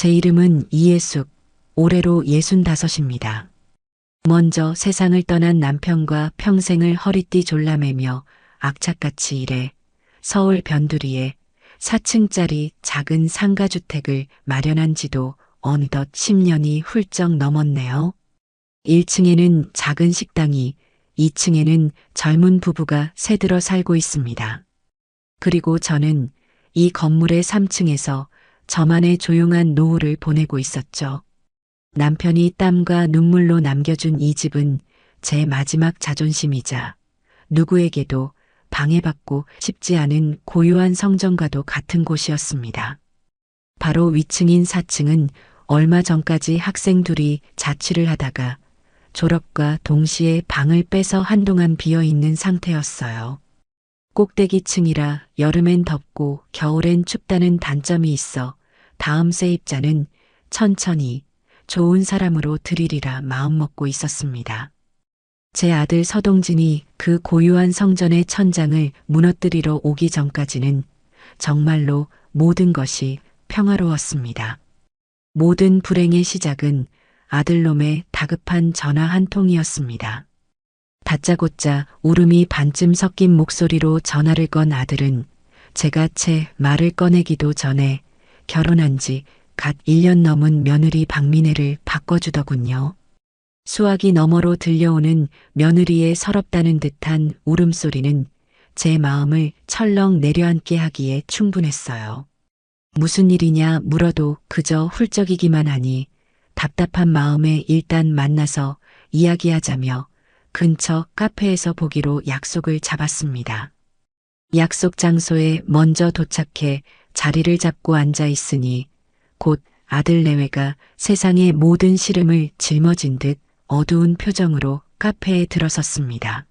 제 이름은 이예숙, 올해로 65입니다. 먼저 세상을 떠난 남편과 평생을 허리띠 졸라매며 악착같이 일해 서울 변두리에 4층짜리 작은 상가주택을 마련한 지도 어느덧 10년이 훌쩍 넘었네요. 1층에는 작은 식당이, 2층에는 젊은 부부가 새들어 살고 있습니다. 그리고 저는 이 건물의 3층에서 저만의 조용한 노후를 보내고 있었죠. 남편이 땀과 눈물로 남겨준 이 집은 제 마지막 자존심이자 누구에게도 방해받고 싶지 않은 고요한 성전과도 같은 곳이었습니다. 바로 위층인 4층은 얼마 전까지 학생 둘이 자취를 하다가 졸업과 동시에 방을 빼서 한동안 비어있는 상태였어요. 꼭대기층이라 여름엔 덥고 겨울엔 춥다는 단점이 있어 다음 세입자는 천천히 좋은 사람으로 드리리라 마음먹고 있었습니다. 제 아들 서동진이 그 고요한 성전의 천장을 무너뜨리러 오기 전까지는 정말로 모든 것이 평화로웠습니다. 모든 불행의 시작은 아들놈의 다급한 전화 한 통이었습니다. 다짜고짜 울음이 반쯤 섞인 목소리로 전화를 건 아들은 제가 채 말을 꺼내기도 전에 결혼한 지 갓 1년 넘은 며느리 박민혜를 바꿔주더군요. 수화기 너머로 들려오는 며느리의 서럽다는 듯한 울음소리는 제 마음을 철렁 내려앉게 하기에 충분했어요. 무슨 일이냐 물어도 그저 훌쩍이기만 하니 답답한 마음에 일단 만나서 이야기하자며 근처 카페에서 보기로 약속을 잡았습니다. 약속 장소에 먼저 도착해 자리를 잡고 앉아 있으니 곧 아들 내외가 세상의 모든 시름을 짊어진 듯 어두운 표정으로 카페에 들어섰습니다.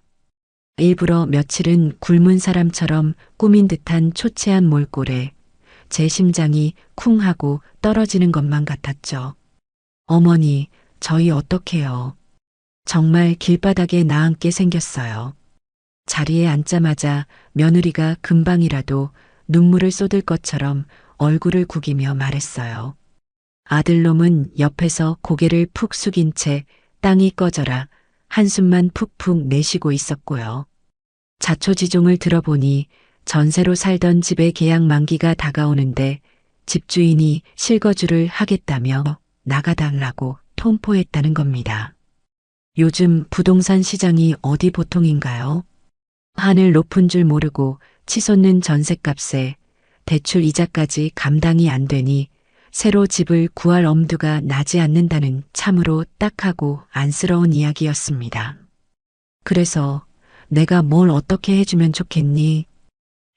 일부러 며칠은 굶은 사람처럼 꾸민 듯한 초췌한 몰골에 제 심장이 쿵 하고 떨어지는 것만 같았죠. 어머니, 저희 어떡해요. 정말 길바닥에 나앉게 생겼어요. 자리에 앉자마자 며느리가 금방이라도 눈물을 쏟을 것처럼 얼굴을 구기며 말했어요. 아들놈은 옆에서 고개를 푹 숙인 채 땅이 꺼져라 한숨만 푹푹 내쉬고 있었고요. 자초지종을 들어보니 전세로 살던 집의 계약 만기가 다가오는데 집주인이 실거주를 하겠다며 나가달라고 통포했다는 겁니다. 요즘 부동산 시장이 어디 보통인가요? 하늘 높은 줄 모르고 치솟는 전셋값에 대출 이자까지 감당이 안 되니 새로 집을 구할 엄두가 나지 않는다는 참으로 딱하고 안쓰러운 이야기였습니다. 그래서 내가 뭘 어떻게 해주면 좋겠니?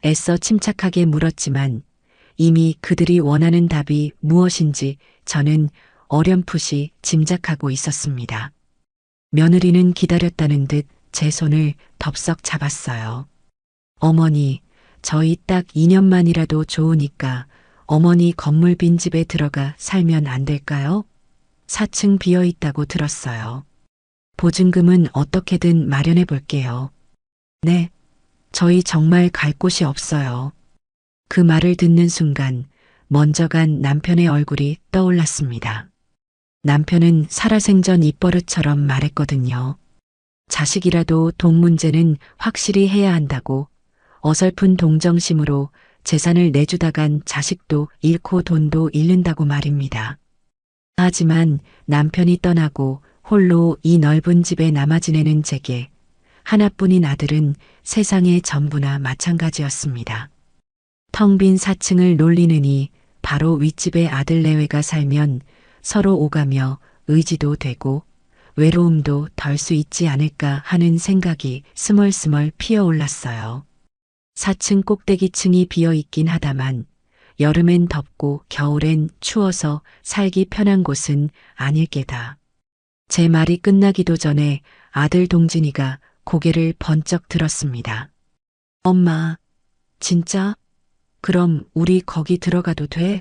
애써 침착하게 물었지만 이미 그들이 원하는 답이 무엇인지 저는 어렴풋이 짐작하고 있었습니다. 며느리는 기다렸다는 듯 제 손을 덥석 잡았어요. 어머니, 저희 딱 2년만이라도 좋으니까 어머니 건물 빈집에 들어가 살면 안 될까요? 4층 비어 있다고 들었어요. 보증금은 어떻게든 마련해 볼게요. 네, 저희 정말 갈 곳이 없어요. 그 말을 듣는 순간 먼저 간 남편의 얼굴이 떠올랐습니다. 남편은 살아생전 입버릇처럼 말했거든요. 자식이라도 돈 문제는 확실히 해야 한다고. 어설픈 동정심으로 재산을 내주다간 자식도 잃고 돈도 잃는다고 말입니다. 하지만 남편이 떠나고 홀로 이 넓은 집에 남아 지내는 제게 하나뿐인 아들은 세상의 전부나 마찬가지였습니다. 텅 빈 4층을 놀리느니 바로 윗집에 아들 내외가 살면 서로 오가며 의지도 되고 외로움도 덜 수 있지 않을까 하는 생각이 스멀스멀 피어올랐어요. 4층 꼭대기층이 비어있긴 하다만 여름엔 덥고 겨울엔 추워서 살기 편한 곳은 아닐 게다. 제 말이 끝나기도 전에 아들 동진이가 고개를 번쩍 들었습니다. 엄마, 진짜? 그럼 우리 거기 들어가도 돼?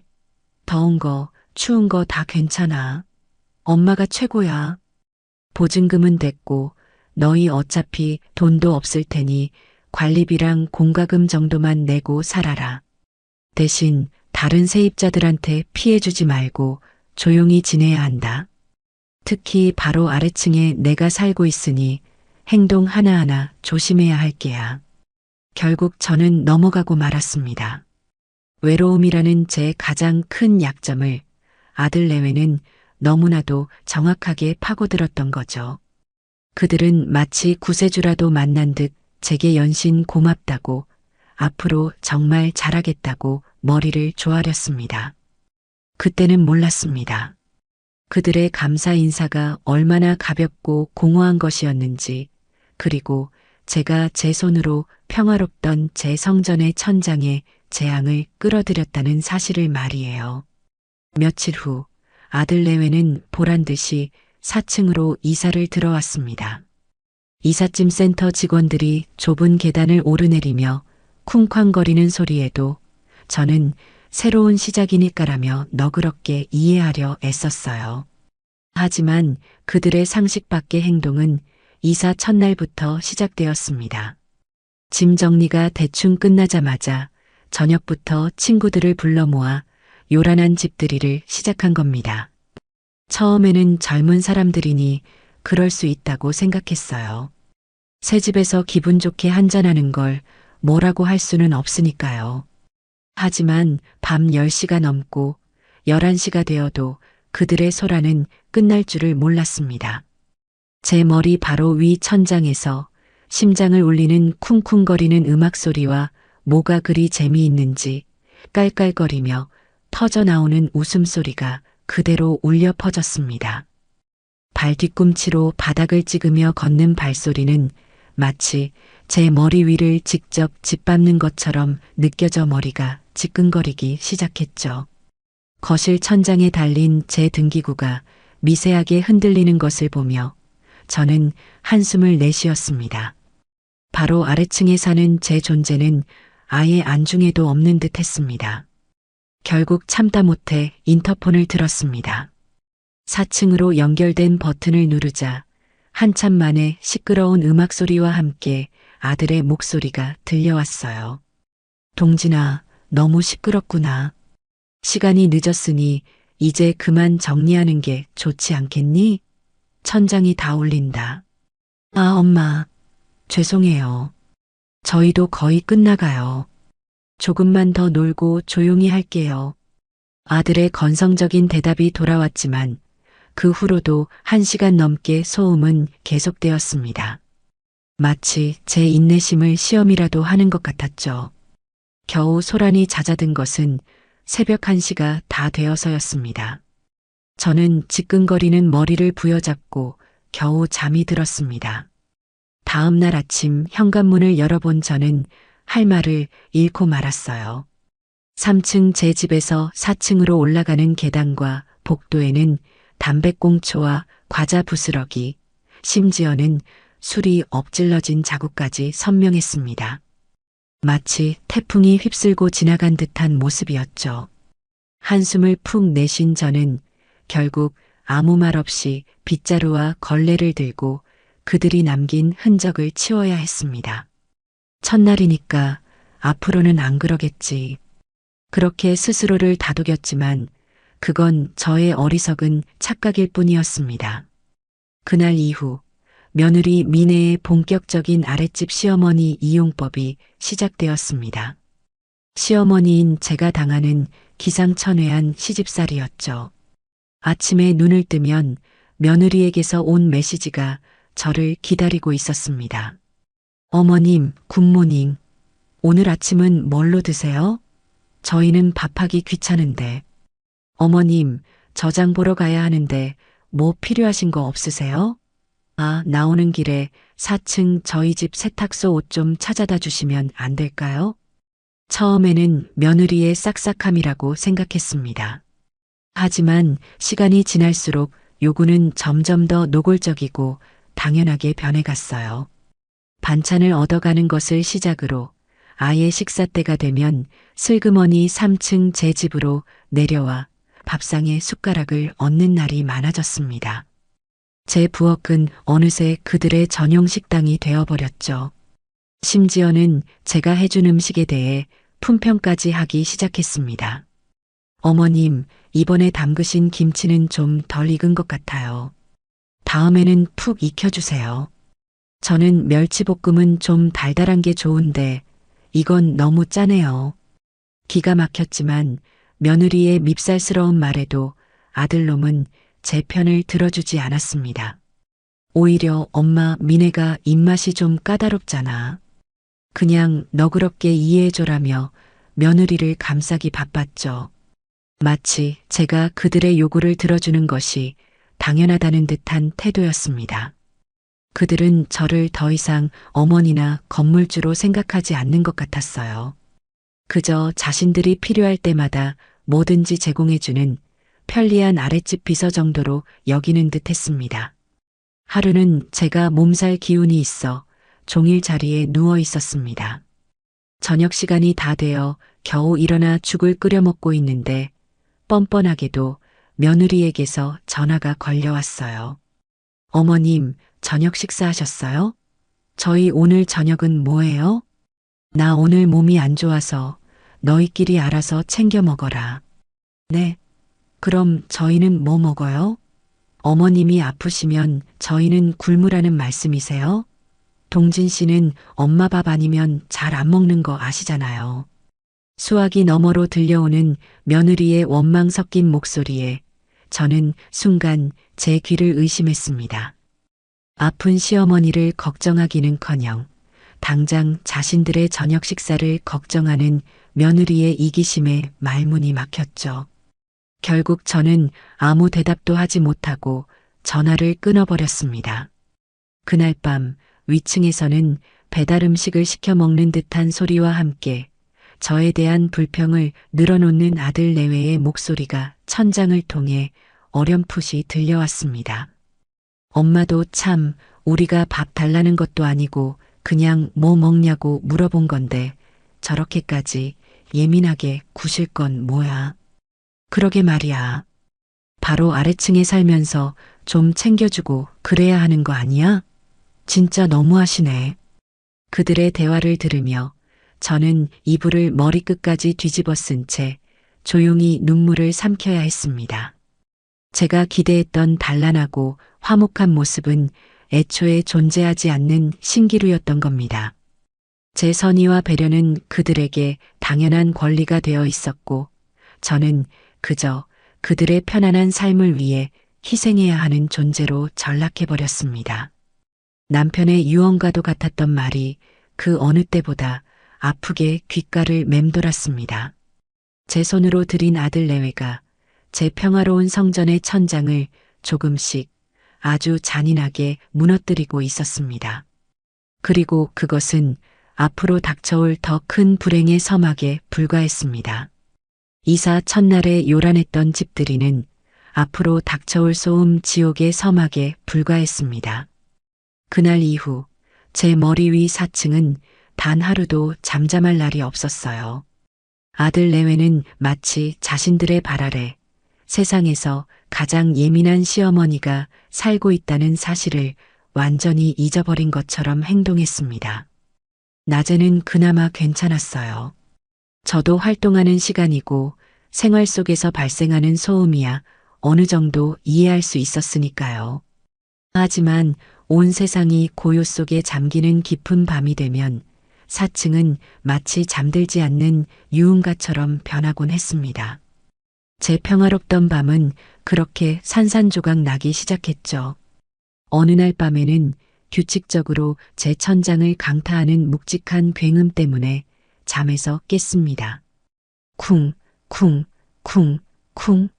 더운 거, 추운 거 다 괜찮아. 엄마가 최고야. 보증금은 됐고 너희 어차피 돈도 없을 테니 관리비랑 공과금 정도만 내고 살아라. 대신 다른 세입자들한테 피해주지 말고 조용히 지내야 한다. 특히 바로 아래층에 내가 살고 있으니 행동 하나하나 조심해야 할 게야. 결국 저는 넘어가고 말았습니다. 외로움이라는 제 가장 큰 약점을 아들 내외는 너무나도 정확하게 파고들었던 거죠. 그들은 마치 구세주라도 만난 듯 제게 연신 고맙다고 앞으로 정말 잘하겠다고 머리를 조아렸습니다. 그때는 몰랐습니다. 그들의 감사 인사가 얼마나 가볍고 공허한 것이었는지, 그리고 제가 제 손으로 평화롭던 제 성전의 천장에 재앙을 끌어들였다는 사실을 말이에요. 며칠 후 아들 내외는 보란 듯이 4층으로 이사를 들어왔습니다. 이삿짐 센터 직원들이 좁은 계단을 오르내리며 쿵쾅거리는 소리에도 저는 새로운 시작이니까라며 너그럽게 이해하려 애썼어요. 하지만 그들의 상식 밖의 행동은 이사 첫날부터 시작되었습니다. 짐 정리가 대충 끝나자마자 저녁부터 친구들을 불러 모아 요란한 집들이를 시작한 겁니다. 처음에는 젊은 사람들이니 그럴 수 있다고 생각했어요. 새 집에서 기분 좋게 한잔하는 걸 뭐라고 할 수는 없으니까요. 하지만 밤 10시가 넘고 11시가 되어도 그들의 소란은 끝날 줄을 몰랐습니다. 제 머리 바로 위 천장에서 심장을 울리는 쿵쿵거리는 음악 소리와 뭐가 그리 재미있는지 깔깔거리며 터져나오는 웃음소리가 그대로 울려 퍼졌습니다. 발 뒤꿈치로 바닥을 찍으며 걷는 발소리는 마치 제 머리 위를 직접 짓밟는 것처럼 느껴져 머리가 지끈거리기 시작했죠. 거실 천장에 달린 제 등기구가 미세하게 흔들리는 것을 보며 저는 한숨을 내쉬었습니다. 바로 아래층에 사는 제 존재는 아예 안중에도 없는 듯 했습니다. 결국 참다 못해 인터폰을 들었습니다. 4층으로 연결된 버튼을 누르자 한참 만에 시끄러운 음악 소리와 함께 아들의 목소리가 들려왔어요. 동진아, 너무 시끄럽구나. 시간이 늦었으니 이제 그만 정리하는 게 좋지 않겠니? 천장이 다 울린다. 아, 엄마. 죄송해요. 저희도 거의 끝나가요. 조금만 더 놀고 조용히 할게요. 아들의 건성적인 대답이 돌아왔지만 그 후로도 1시간 넘게 소음은 계속되었습니다. 마치 제 인내심을 시험이라도 하는 것 같았죠. 겨우 소란이 잦아든 것은 새벽 1시가 다 되어서였습니다. 저는 지끈거리는 머리를 부여잡고 겨우 잠이 들었습니다. 다음 날 아침 현관문을 열어본 저는 할 말을 잃고 말았어요. 3층 제 집에서 4층으로 올라가는 계단과 복도에는 담배꽁초와 과자 부스러기, 심지어는 술이 엎질러진 자국까지 선명했습니다. 마치 태풍이 휩쓸고 지나간 듯한 모습이었죠. 한숨을 푹 내쉰 저는 결국 아무 말 없이 빗자루와 걸레를 들고 그들이 남긴 흔적을 치워야 했습니다. 첫날이니까 앞으로는 안 그러겠지. 그렇게 스스로를 다독였지만 그건 저의 어리석은 착각일 뿐이었습니다. 그날 이후 며느리 미네의 본격적인 아랫집 시어머니 이용법이 시작되었습니다. 시어머니인 제가 당하는 기상천외한 시집살이였죠. 아침에 눈을 뜨면 며느리에게서 온 메시지가 저를 기다리고 있었습니다. 어머님, 굿모닝. 오늘 아침은 뭘로 드세요? 저희는 밥하기 귀찮은데. 어머님, 저장 보러 가야 하는데 뭐 필요하신 거 없으세요? 아, 나오는 길에 4층 저희 집 세탁소 옷 좀 찾아다 주시면 안 될까요? 처음에는 며느리의 싹싹함이라고 생각했습니다. 하지만 시간이 지날수록 요구는 점점 더 노골적이고 당연하게 변해갔어요. 반찬을 얻어가는 것을 시작으로 아예 식사 때가 되면 슬그머니 3층 제 집으로 내려와 밥상에 숟가락을 얹는 날이 많아졌습니다. 제 부엌은 어느새 그들의 전용 식당이 되어버렸죠. 심지어는 제가 해준 음식에 대해 품평까지 하기 시작했습니다. 어머님, 이번에 담그신 김치는 좀 덜 익은 것 같아요. 다음에는 푹 익혀주세요. 저는 멸치볶음은 좀 달달한 게 좋은데 이건 너무 짜네요. 기가 막혔지만 며느리의 밉살스러운 말에도 아들놈은 제 편을 들어주지 않았습니다. 오히려 엄마 미네가 입맛이 좀 까다롭잖아. 그냥 너그럽게 이해해줘라며 며느리를 감싸기 바빴죠. 마치 제가 그들의 요구를 들어주는 것이 당연하다는 듯한 태도였습니다. 그들은 저를 더 이상 어머니나 건물주로 생각하지 않는 것 같았어요. 그저 자신들이 필요할 때마다 뭐든지 제공해주는 편리한 아랫집 비서 정도로 여기는 듯 했습니다. 하루는 제가 몸살 기운이 있어 종일 자리에 누워 있었습니다. 저녁 시간이 다 되어 겨우 일어나 죽을 끓여 먹고 있는데 뻔뻔하게도 며느리에게서 전화가 걸려왔어요. 어머님, 저녁 식사하셨어요? 저희 오늘 저녁은 뭐예요? 나 오늘 몸이 안 좋아서 너희끼리 알아서 챙겨 먹어라. 네. 그럼 저희는 뭐 먹어요? 어머님이 아프시면 저희는 굶으라는 말씀이세요? 동진 씨는 엄마 밥 아니면 잘 안 먹는 거 아시잖아요. 수화기 너머로 들려오는 며느리의 원망 섞인 목소리에 저는 순간 제 귀를 의심했습니다. 아픈 시어머니를 걱정하기는커녕 당장 자신들의 저녁 식사를 걱정하는 며느리의 이기심에 말문이 막혔죠. 결국 저는 아무 대답도 하지 못하고 전화를 끊어버렸습니다. 그날 밤 위층에서는 배달 음식을 시켜 먹는 듯한 소리와 함께 저에 대한 불평을 늘어놓는 아들 내외의 목소리가 천장을 통해 어렴풋이 들려왔습니다. 엄마도 참 우리가 밥 달라는 것도 아니고 그냥 뭐 먹냐고 물어본 건데 저렇게까지 예민하게 구실 건 뭐야. 그러게 말이야. 바로 아래층에 살면서 좀 챙겨주고 그래야 하는 거 아니야? 진짜 너무하시네. 그들의 대화를 들으며 저는 이불을 머리끝까지 뒤집어 쓴 채 조용히 눈물을 삼켜야 했습니다. 제가 기대했던 단란하고 화목한 모습은 애초에 존재하지 않는 신기루였던 겁니다. 제 선의와 배려는 그들에게 당연한 권리가 되어 있었고 저는 그저 그들의 편안한 삶을 위해 희생해야 하는 존재로 전락해버렸습니다. 남편의 유언과도 같았던 말이 그 어느 때보다 아프게 귓가를 맴돌았습니다. 제 손으로 들인 아들 내외가 제 평화로운 성전의 천장을 조금씩 아주 잔인하게 무너뜨리고 있었습니다. 그리고 그것은 앞으로 닥쳐올 더 큰 불행의 서막에 불과했습니다. 이사 첫날에 요란했던 집들이는 앞으로 닥쳐올 소음 지옥의 서막에 불과했습니다. 그날 이후 제 머리 위 4층은 단 하루도 잠잠할 날이 없었어요. 아들 내외는 마치 자신들의 발 아래 세상에서 가장 예민한 시어머니가 살고 있다는 사실을 완전히 잊어버린 것처럼 행동했습니다. 낮에는 그나마 괜찮았어요. 저도 활동하는 시간이고 생활 속에서 발생하는 소음이야 어느 정도 이해할 수 있었으니까요. 하지만 온 세상이 고요 속에 잠기는 깊은 밤이 되면 4층은 마치 잠들지 않는 유흥가처럼 변하곤 했습니다. 제 평화롭던 밤은 그렇게 산산조각 나기 시작했죠. 어느 날 밤에는 규칙적으로 제 천장을 강타하는 묵직한 굉음 때문에 잠에서 깼습니다. 쿵, 쿵, 쿵, 쿵.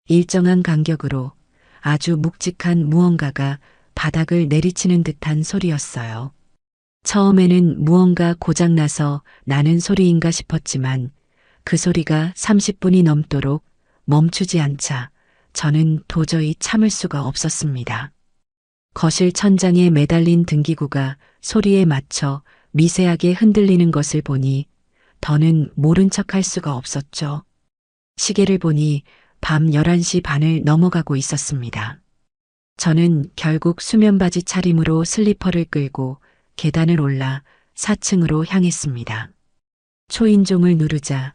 일정한 간격으로 아주 묵직한 무언가가 바닥을 내리치는 듯한 소리였어요. 처음에는 무언가 고장나서 나는 소리인가 싶었지만 그 소리가 30분이 넘도록 멈추지 않자 저는 도저히 참을 수가 없었습니다. 거실 천장에 매달린 등기구가 소리에 맞춰 미세하게 흔들리는 것을 보니 더는 모른 척할 수가 없었죠. 시계를 보니 밤 11시 반을 넘어가고 있었습니다. 저는 결국 수면바지 차림으로 슬리퍼를 끌고 계단을 올라 4층으로 향했습니다. 초인종을 누르자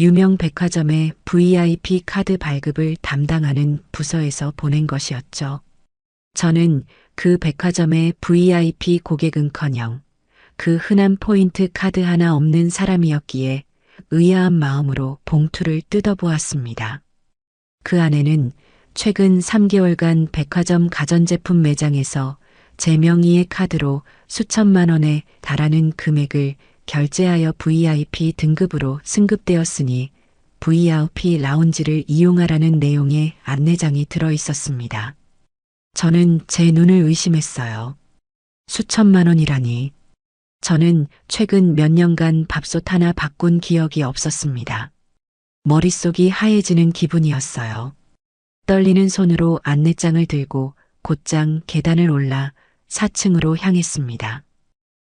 유명 백화점의 VIP 카드 발급을 담당하는 부서에서 보낸 것이었죠. 저는 그 백화점의 VIP 고객은커녕 그 흔한 포인트 카드 하나 없는 사람이었기에 의아한 마음으로 봉투를 뜯어보았습니다. 그 안에는 최근 3개월간 백화점 가전제품 매장에서 제 명의의 카드로 수천만 원에 달하는 금액을 결제하여 VIP 등급으로 승급되었으니 VIP 라운지를 이용하라는 내용의 안내장이 들어 있었습니다. 저는 제 눈을 의심했어요. 수천만 원이라니. 저는 최근 몇 년간 밥솥 하나 바꾼 기억이 없었습니다. 머릿속이 하얘지는 기분이었어요. 떨리는 손으로 안내장을 들고 곧장 계단을 올라 4층으로 향했습니다.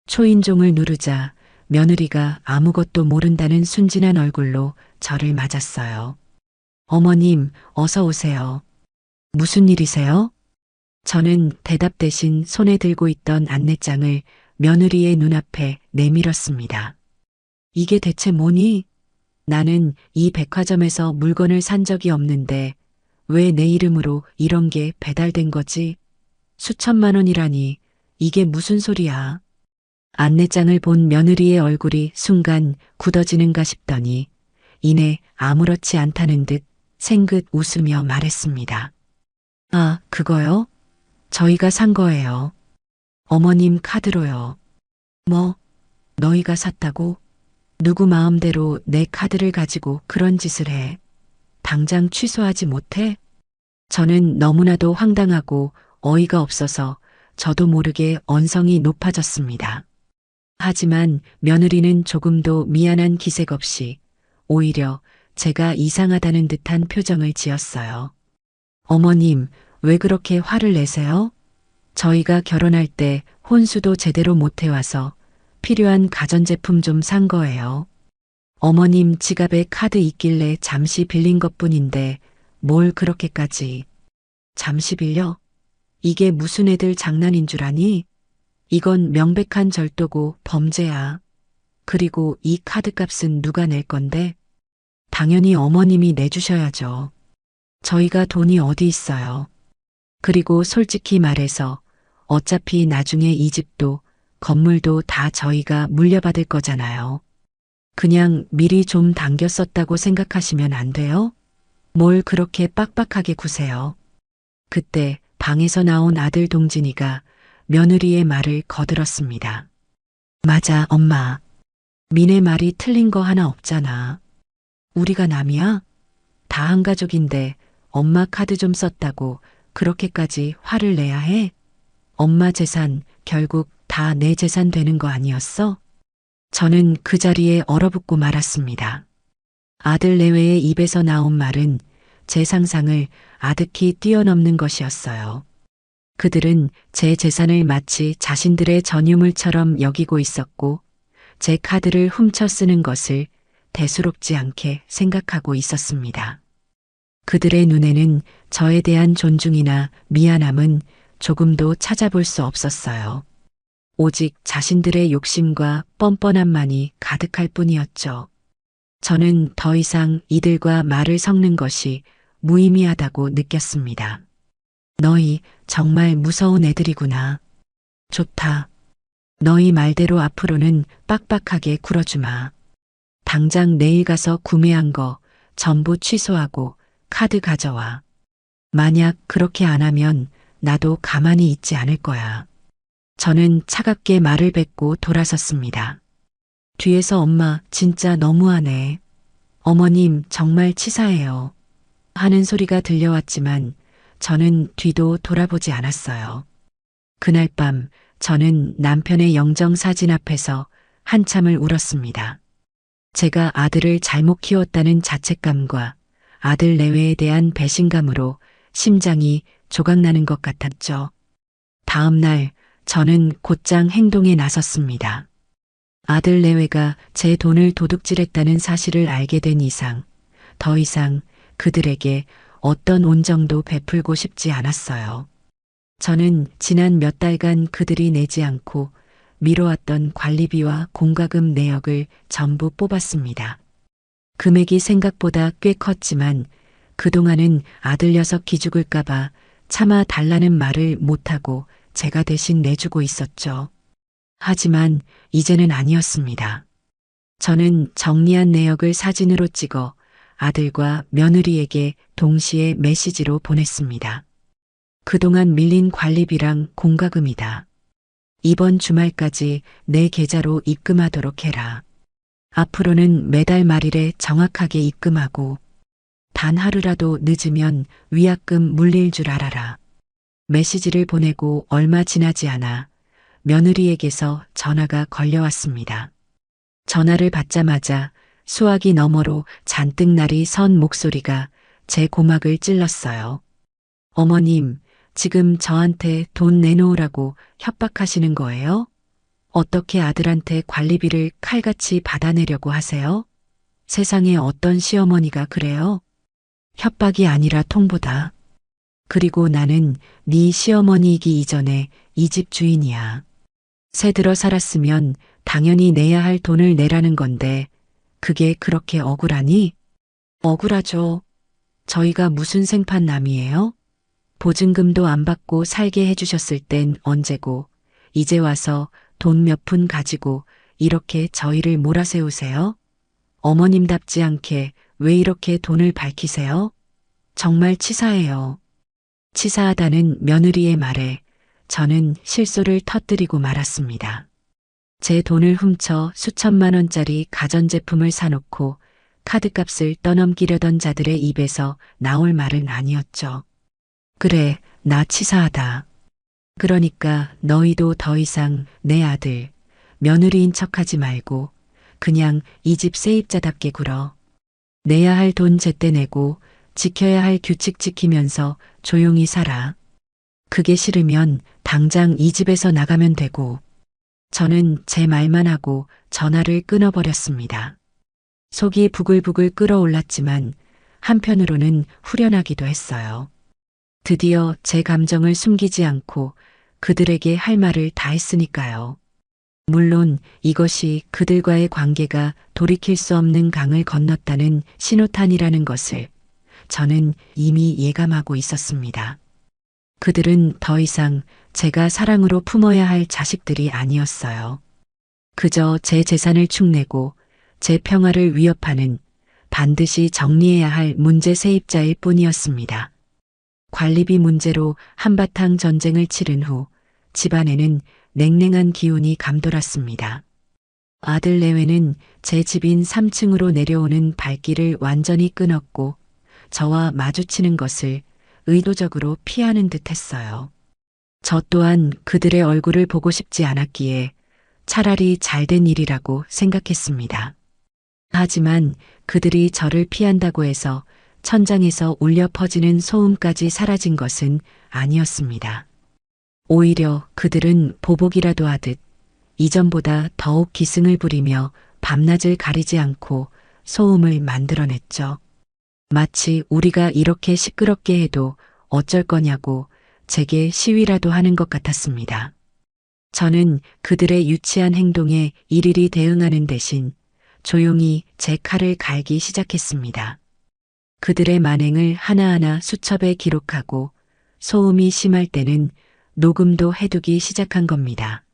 초인종을 누르자 며느리가 아무것도 모른다는 순진한 얼굴로 저를 맞았어요. 어머님, 어서 오세요. 무슨 일이세요? 저는 대답 대신 손에 들고 있던 안내장을 며느리의 눈앞에 내밀었습니다. 이게 대체 뭐니? 나는 이 백화점에서 물건을 산 적이 없는데 왜 내 이름으로 이런 게 배달된 거지? 수천만 원이라니 이게 무슨 소리야? 안내장을 본 며느리의 얼굴이 순간 굳어지는가 싶더니 이내 아무렇지 않다는 듯 생긋 웃으며 말했습니다. 아, 그거요? 저희가 산 거예요. 어머님 카드로요. 뭐, 너희가 샀다고? 누구 마음대로 내 카드를 가지고 그런 짓을 해? 당장 취소하지 못해? 저는 너무나도 황당하고 어이가 없어서 저도 모르게 언성이 높아졌습니다. 하지만 며느리는 조금도 미안한 기색 없이 오히려 제가 이상하다는 듯한 표정을 지었어요. 어머님, 왜 그렇게 화를 내세요? 저희가 결혼할 때 혼수도 제대로 못 해와서 필요한 가전제품 좀 산 거예요. 어머님 지갑에 카드 있길래 잠시 빌린 것뿐인데 뭘 그렇게까지. 잠시 빌려? 이게 무슨 애들 장난인 줄 아니? 이건 명백한 절도고 범죄야. 그리고 이 카드값은 누가 낼 건데? 당연히 어머님이 내주셔야죠. 저희가 돈이 어디 있어요. 그리고 솔직히 말해서 어차피 나중에 이 집도 건물도 다 저희가 물려받을 거잖아요. 그냥 미리 좀 당겨 썼다고 생각하시면 안 돼요? 뭘 그렇게 빡빡하게 구세요. 그때 방에서 나온 아들 동진이가 며느리의 말을 거들었습니다. 맞아, 엄마. 민의 말이 틀린 거 하나 없잖아. 우리가 남이야? 다 한 가족인데 엄마 카드 좀 썼다고 그렇게까지 화를 내야 해? 엄마 재산 결국 다 내 재산 되는 거 아니었어? 저는 그 자리에 얼어붙고 말았습니다. 아들 내외의 입에서 나온 말은 제 상상을 아득히 뛰어넘는 것이었어요. 그들은 제 재산을 마치 자신들의 전유물처럼 여기고 있었고 제 카드를 훔쳐 쓰는 것을 대수롭지 않게 생각하고 있었습니다. 그들의 눈에는 저에 대한 존중이나 미안함은 조금도 찾아볼 수 없었어요. 오직 자신들의 욕심과 뻔뻔함만이 가득할 뿐이었죠. 저는 더 이상 이들과 말을 섞는 것이 무의미하다고 느꼈습니다. 너희 정말 무서운 애들이구나. 좋다. 너희 말대로 앞으로는 빡빡하게 굴어주마. 당장 내일 가서 구매한 거 전부 취소하고 카드 가져와. 만약 그렇게 안 하면 나도 가만히 있지 않을 거야. 저는 차갑게 말을 뱉고 돌아섰습니다. 뒤에서 엄마 진짜 너무하네. 어머님 정말 치사해요. 하는 소리가 들려왔지만 저는 뒤도 돌아보지 않았어요. 그날 밤 저는 남편의 영정사진 앞에서 한참을 울었습니다. 제가 아들을 잘못 키웠다는 자책감과 아들 내외에 대한 배신감으로 심장이 조각나는 것 같았죠. 다음 날 저는 곧장 행동에 나섰습니다. 아들 내외가 제 돈을 도둑질했다는 사실을 알게 된 이상 더 이상 그들에게 어떤 온정도 베풀고 싶지 않았어요. 저는 지난 몇 달간 그들이 내지 않고 미뤄왔던 관리비와 공과금 내역을 전부 뽑았습니다. 금액이 생각보다 꽤 컸지만 그동안은 아들 녀석 기죽을까봐 차마 달라는 말을 못하고 제가 대신 내주고 있었죠. 하지만 이제는 아니었습니다. 저는 정리한 내역을 사진으로 찍어 아들과 며느리에게 동시에 메시지로 보냈습니다. 그동안 밀린 관리비랑 공과금이다. 이번 주말까지 내 계좌로 입금하도록 해라. 앞으로는 매달 말일에 정확하게 입금하고 단 하루라도 늦으면 위약금 물릴 줄 알아라. 메시지를 보내고 얼마 지나지 않아 며느리에게서 전화가 걸려왔습니다. 전화를 받자마자 수화기 너머로 잔뜩 날이 선 목소리가 제 고막을 찔렀어요. 어머님, 지금 저한테 돈 내놓으라고 협박하시는 거예요? 어떻게 아들한테 관리비를 칼같이 받아내려고 하세요? 세상에 어떤 시어머니가 그래요? 협박이 아니라 통보다. 그리고 나는 네 시어머니이기 이전에 이 집 주인이야. 새 들어 살았으면 당연히 내야 할 돈을 내라는 건데 그게 그렇게 억울하니? 억울하죠. 저희가 무슨 생판남이에요? 보증금도 안 받고 살게 해주셨을 땐 언제고 이제 와서 돈 몇 푼 가지고 이렇게 저희를 몰아세우세요? 어머님답지 않게 왜 이렇게 돈을 밝히세요? 정말 치사해요. 치사하다는 며느리의 말에 저는 실소를 터뜨리고 말았습니다. 제 돈을 훔쳐 수천만 원짜리 가전제품을 사놓고 카드값을 떠넘기려던 자들의 입에서 나올 말은 아니었죠. 그래, 나 치사하다. 그러니까 너희도 더 이상 내 아들, 며느리인 척하지 말고 그냥 이 집 세입자답게 굴어. 내야 할 돈 제때 내고 지켜야 할 규칙 지키면서 조용히 살아. 그게 싫으면 당장 이 집에서 나가면 되고. 저는 제 말만 하고 전화를 끊어버렸습니다. 속이 부글부글 끓어올랐지만 한편으로는 후련하기도 했어요. 드디어 제 감정을 숨기지 않고 그들에게 할 말을 다 했으니까요. 물론 이것이 그들과의 관계가 돌이킬 수 없는 강을 건넜다는 신호탄이라는 것을 저는 이미 예감하고 있었습니다. 그들은 더 이상 제가 사랑으로 품어야 할 자식들이 아니었어요. 그저 제 재산을 축내고 제 평화를 위협하는 반드시 정리해야 할 문제 세입자일 뿐이었습니다. 관리비 문제로 한바탕 전쟁을 치른 후 집안에는 냉랭한 기운이 감돌았습니다. 아들 내외는 제 집인 3층으로 내려오는 발길을 완전히 끊었고 저와 마주치는 것을 의도적으로 피하는 듯 했어요. 저 또한 그들의 얼굴을 보고 싶지 않았기에 차라리 잘된 일이라고 생각했습니다. 하지만 그들이 저를 피한다고 해서 천장에서 울려 퍼지는 소음까지 사라진 것은 아니었습니다. 오히려 그들은 보복이라도 하듯 이전보다 더욱 기승을 부리며 밤낮을 가리지 않고 소음을 만들어냈죠. 마치 우리가 이렇게 시끄럽게 해도 어쩔 거냐고 제게 시위라도 하는 것 같았습니다. 저는 그들의 유치한 행동에 일일이 대응하는 대신 조용히 제 칼을 갈기 시작했습니다. 그들의 만행을 하나하나 수첩에 기록하고 소음이 심할 때는 녹음도 해두기 시작한 겁니다.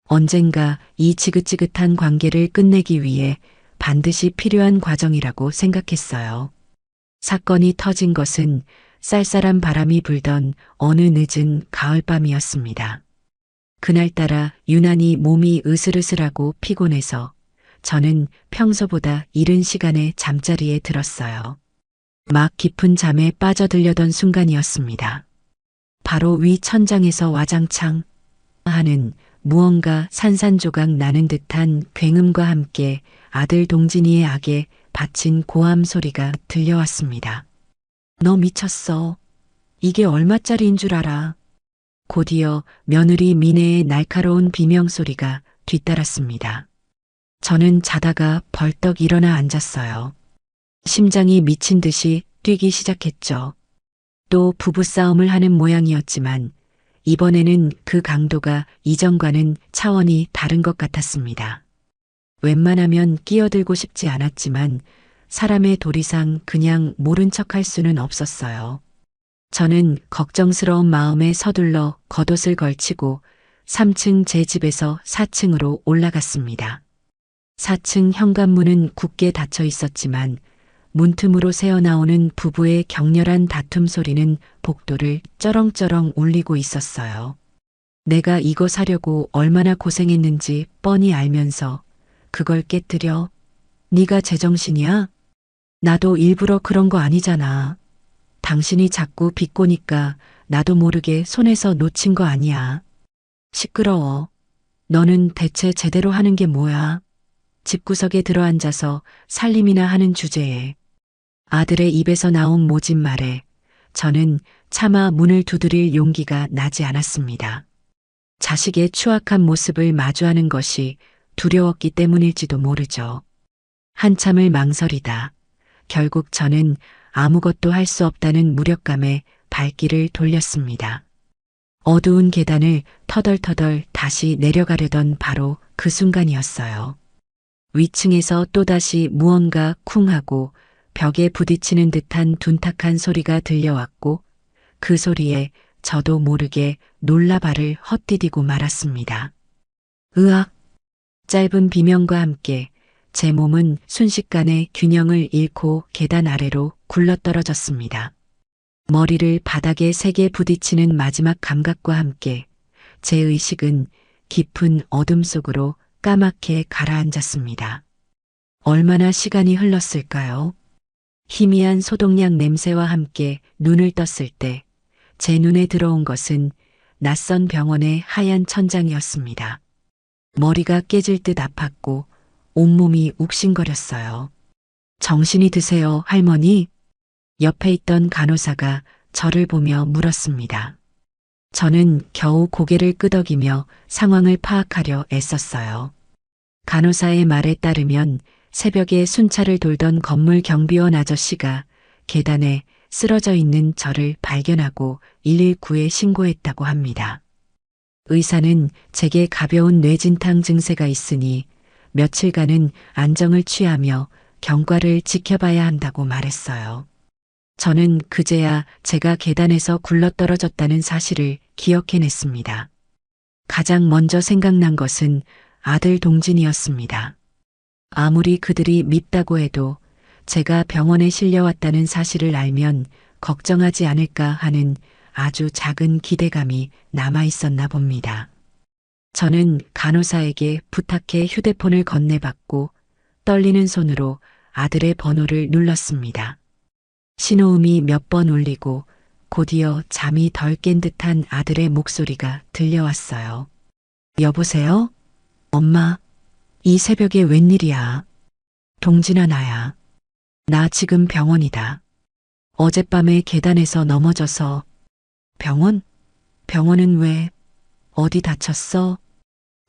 언젠가 이 지긋지긋한 관계를 끝내기 위해 반드시 필요한 과정이라고 생각했어요. 사건이 터진 것은 쌀쌀한 바람이 불던 어느 늦은 가을밤이었습니다. 그날따라 유난히 몸이 으슬으슬하고 피곤해서 저는 평소보다 이른 시간에 잠자리에 들었어요. 막 깊은 잠에 빠져들려던 순간이었습니다. 바로 위 천장에서 와장창 하는 무언가 산산조각 나는 듯한 굉음과 함께 아들 동진이의 악에 바친 고함 소리가 들려왔습니다. 너 미쳤어. 이게 얼마짜리인 줄 알아. 곧이어 며느리 미네의 날카로운 비명소리가 뒤따랐습니다. 저는 자다가 벌떡 일어나 앉았어요. 심장이 미친 듯이 뛰기 시작했죠. 또 부부싸움을 하는 모양이었지만 이번에는 그 강도가 이전과는 차원이 다른 것 같았습니다. 웬만하면 끼어들고 싶지 않았지만 사람의 도리상 그냥 모른 척할 수는 없었어요. 저는 걱정스러운 마음에 서둘러 겉옷을 걸치고 3층 제 집에서 4층으로 올라갔습니다. 4층 현관문은 굳게 닫혀 있었지만 문틈으로 새어나오는 부부의 격렬한 다툼 소리는 복도를 쩌렁쩌렁 울리고 있었어요. 내가 이거 사려고 얼마나 고생했는지 뻔히 알면서 그걸 깨뜨려? 네가 제정신이야? 나도 일부러 그런 거 아니잖아. 당신이 자꾸 비꼬니까 나도 모르게 손에서 놓친 거 아니야. 시끄러워. 너는 대체 제대로 하는 게 뭐야? 집구석에 들어앉아서 살림이나 하는 주제에 아들의 입에서 나온 모진 말에 저는 차마 문을 두드릴 용기가 나지 않았습니다. 자식의 추악한 모습을 마주하는 것이 두려웠기 때문일지도 모르죠. 한참을 망설이다. 결국 저는 아무것도 할 수 없다는 무력감에 발길을 돌렸습니다. 어두운 계단을 터덜터덜 다시 내려가려던 바로 그 순간이었어요. 위층에서 또다시 무언가 쿵 하고 벽에 부딪히는 듯한 둔탁한 소리가 들려왔고 그 소리에 저도 모르게 놀라 발을 헛디디고 말았습니다. 으악! 짧은 비명과 함께 제 몸은 순식간에 균형을 잃고 계단 아래로 굴러떨어졌습니다. 머리를 바닥에 세게 부딪히는 마지막 감각과 함께 제 의식은 깊은 어둠 속으로 까맣게 가라앉았습니다. 얼마나 시간이 흘렀을까요? 희미한 소독약 냄새와 함께 눈을 떴을 때 제 눈에 들어온 것은 낯선 병원의 하얀 천장이었습니다. 머리가 깨질 듯 아팠고 온몸이 욱신거렸어요. 정신이 드세요, 할머니? 옆에 있던 간호사가 저를 보며 물었습니다. 저는 겨우 고개를 끄덕이며 상황을 파악하려 애썼어요. 간호사의 말에 따르면 새벽에 순찰을 돌던 건물 경비원 아저씨가 계단에 쓰러져 있는 저를 발견하고 119에 신고했다고 합니다. 의사는 제게 가벼운 뇌진탕 증세가 있으니 며칠간은 안정을 취하며 경과를 지켜봐야 한다고 말했어요. 저는 그제야 제가 계단에서 굴러떨어졌다는 사실을 기억해냈습니다. 가장 먼저 생각난 것은 아들 동진이었습니다. 아무리 그들이 밉다고 해도 제가 병원에 실려왔다는 사실을 알면 걱정하지 않을까 하는 아주 작은 기대감이 남아 있었나 봅니다. 저는 간호사에게 부탁해 휴대폰을 건네받고 떨리는 손으로 아들의 번호를 눌렀습니다. 신호음이 몇 번 울리고 곧이어 잠이 덜 깬 듯한 아들의 목소리가 들려왔어요. 여보세요? 엄마, 이 새벽에 웬일이야? 동진아 나야. 나 지금 병원이다. 어젯밤에 계단에서 넘어져서. 병원? 병원은 왜? 어디 다쳤어?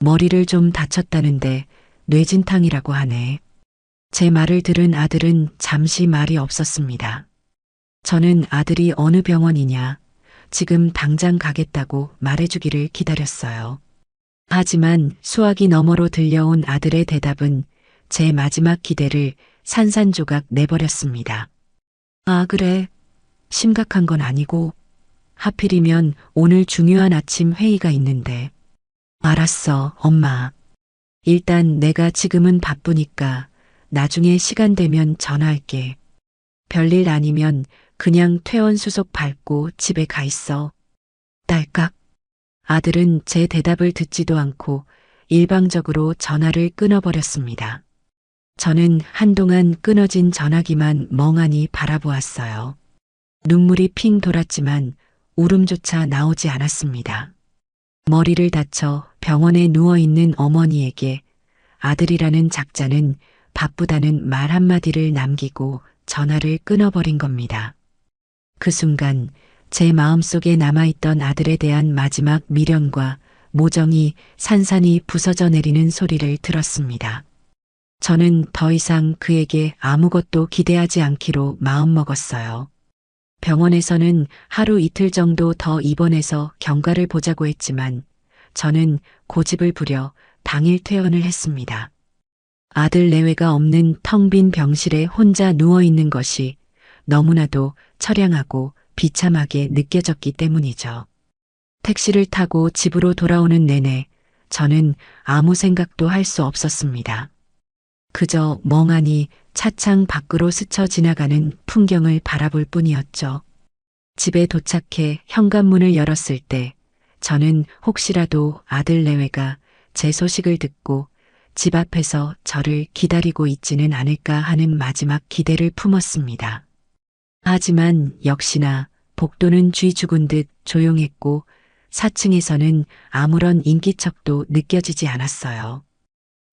머리를 좀 다쳤다는데 뇌진탕이라고 하네. 제 말을 들은 아들은 잠시 말이 없었습니다. 저는 아들이 어느 병원이냐, 지금 당장 가겠다고 말해주기를 기다렸어요. 하지만 수화기 너머로 들려온 아들의 대답은 제 마지막 기대를 산산조각 내버렸습니다. 아, 그래. 심각한 건 아니고. 하필이면 오늘 중요한 아침 회의가 있는데. 알았어, 엄마. 일단 내가 지금은 바쁘니까 나중에 시간 되면 전화할게. 별일 아니면 그냥 퇴원 수속 밟고 집에 가 있어. 딸깍. 아들은 제 대답을 듣지도 않고 일방적으로 전화를 끊어버렸습니다. 저는 한동안 끊어진 전화기만 멍하니 바라보았어요. 눈물이 핑 돌았지만 울음조차 나오지 않았습니다. 머리를 다쳐 병원에 누워있는 어머니에게 아들이라는 작자는 바쁘다는 말 한마디를 남기고 전화를 끊어버린 겁니다. 그 순간 제 마음속에 남아있던 아들에 대한 마지막 미련과 모정이 산산이 부서져 내리는 소리를 들었습니다. 저는 더 이상 그에게 아무것도 기대하지 않기로 마음먹었어요. 병원에서는 하루 이틀 정도 더 입원해서 경과를 보자고 했지만 저는 고집을 부려 당일 퇴원을 했습니다. 아들 내외가 없는 텅 빈 병실에 혼자 누워 있는 것이 너무나도 처량하고 비참하게 느껴졌기 때문이죠. 택시를 타고 집으로 돌아오는 내내 저는 아무 생각도 할 수 없었습니다. 그저 멍하니 차창 밖으로 스쳐 지나가는 풍경을 바라볼 뿐이었죠. 집에 도착해 현관문을 열었을 때 저는 혹시라도 아들 내외가 제 소식을 듣고 집 앞에서 저를 기다리고 있지는 않을까 하는 마지막 기대를 품었습니다. 하지만 역시나 복도는 쥐 죽은 듯 조용했고 4층에서는 아무런 인기척도 느껴지지 않았어요.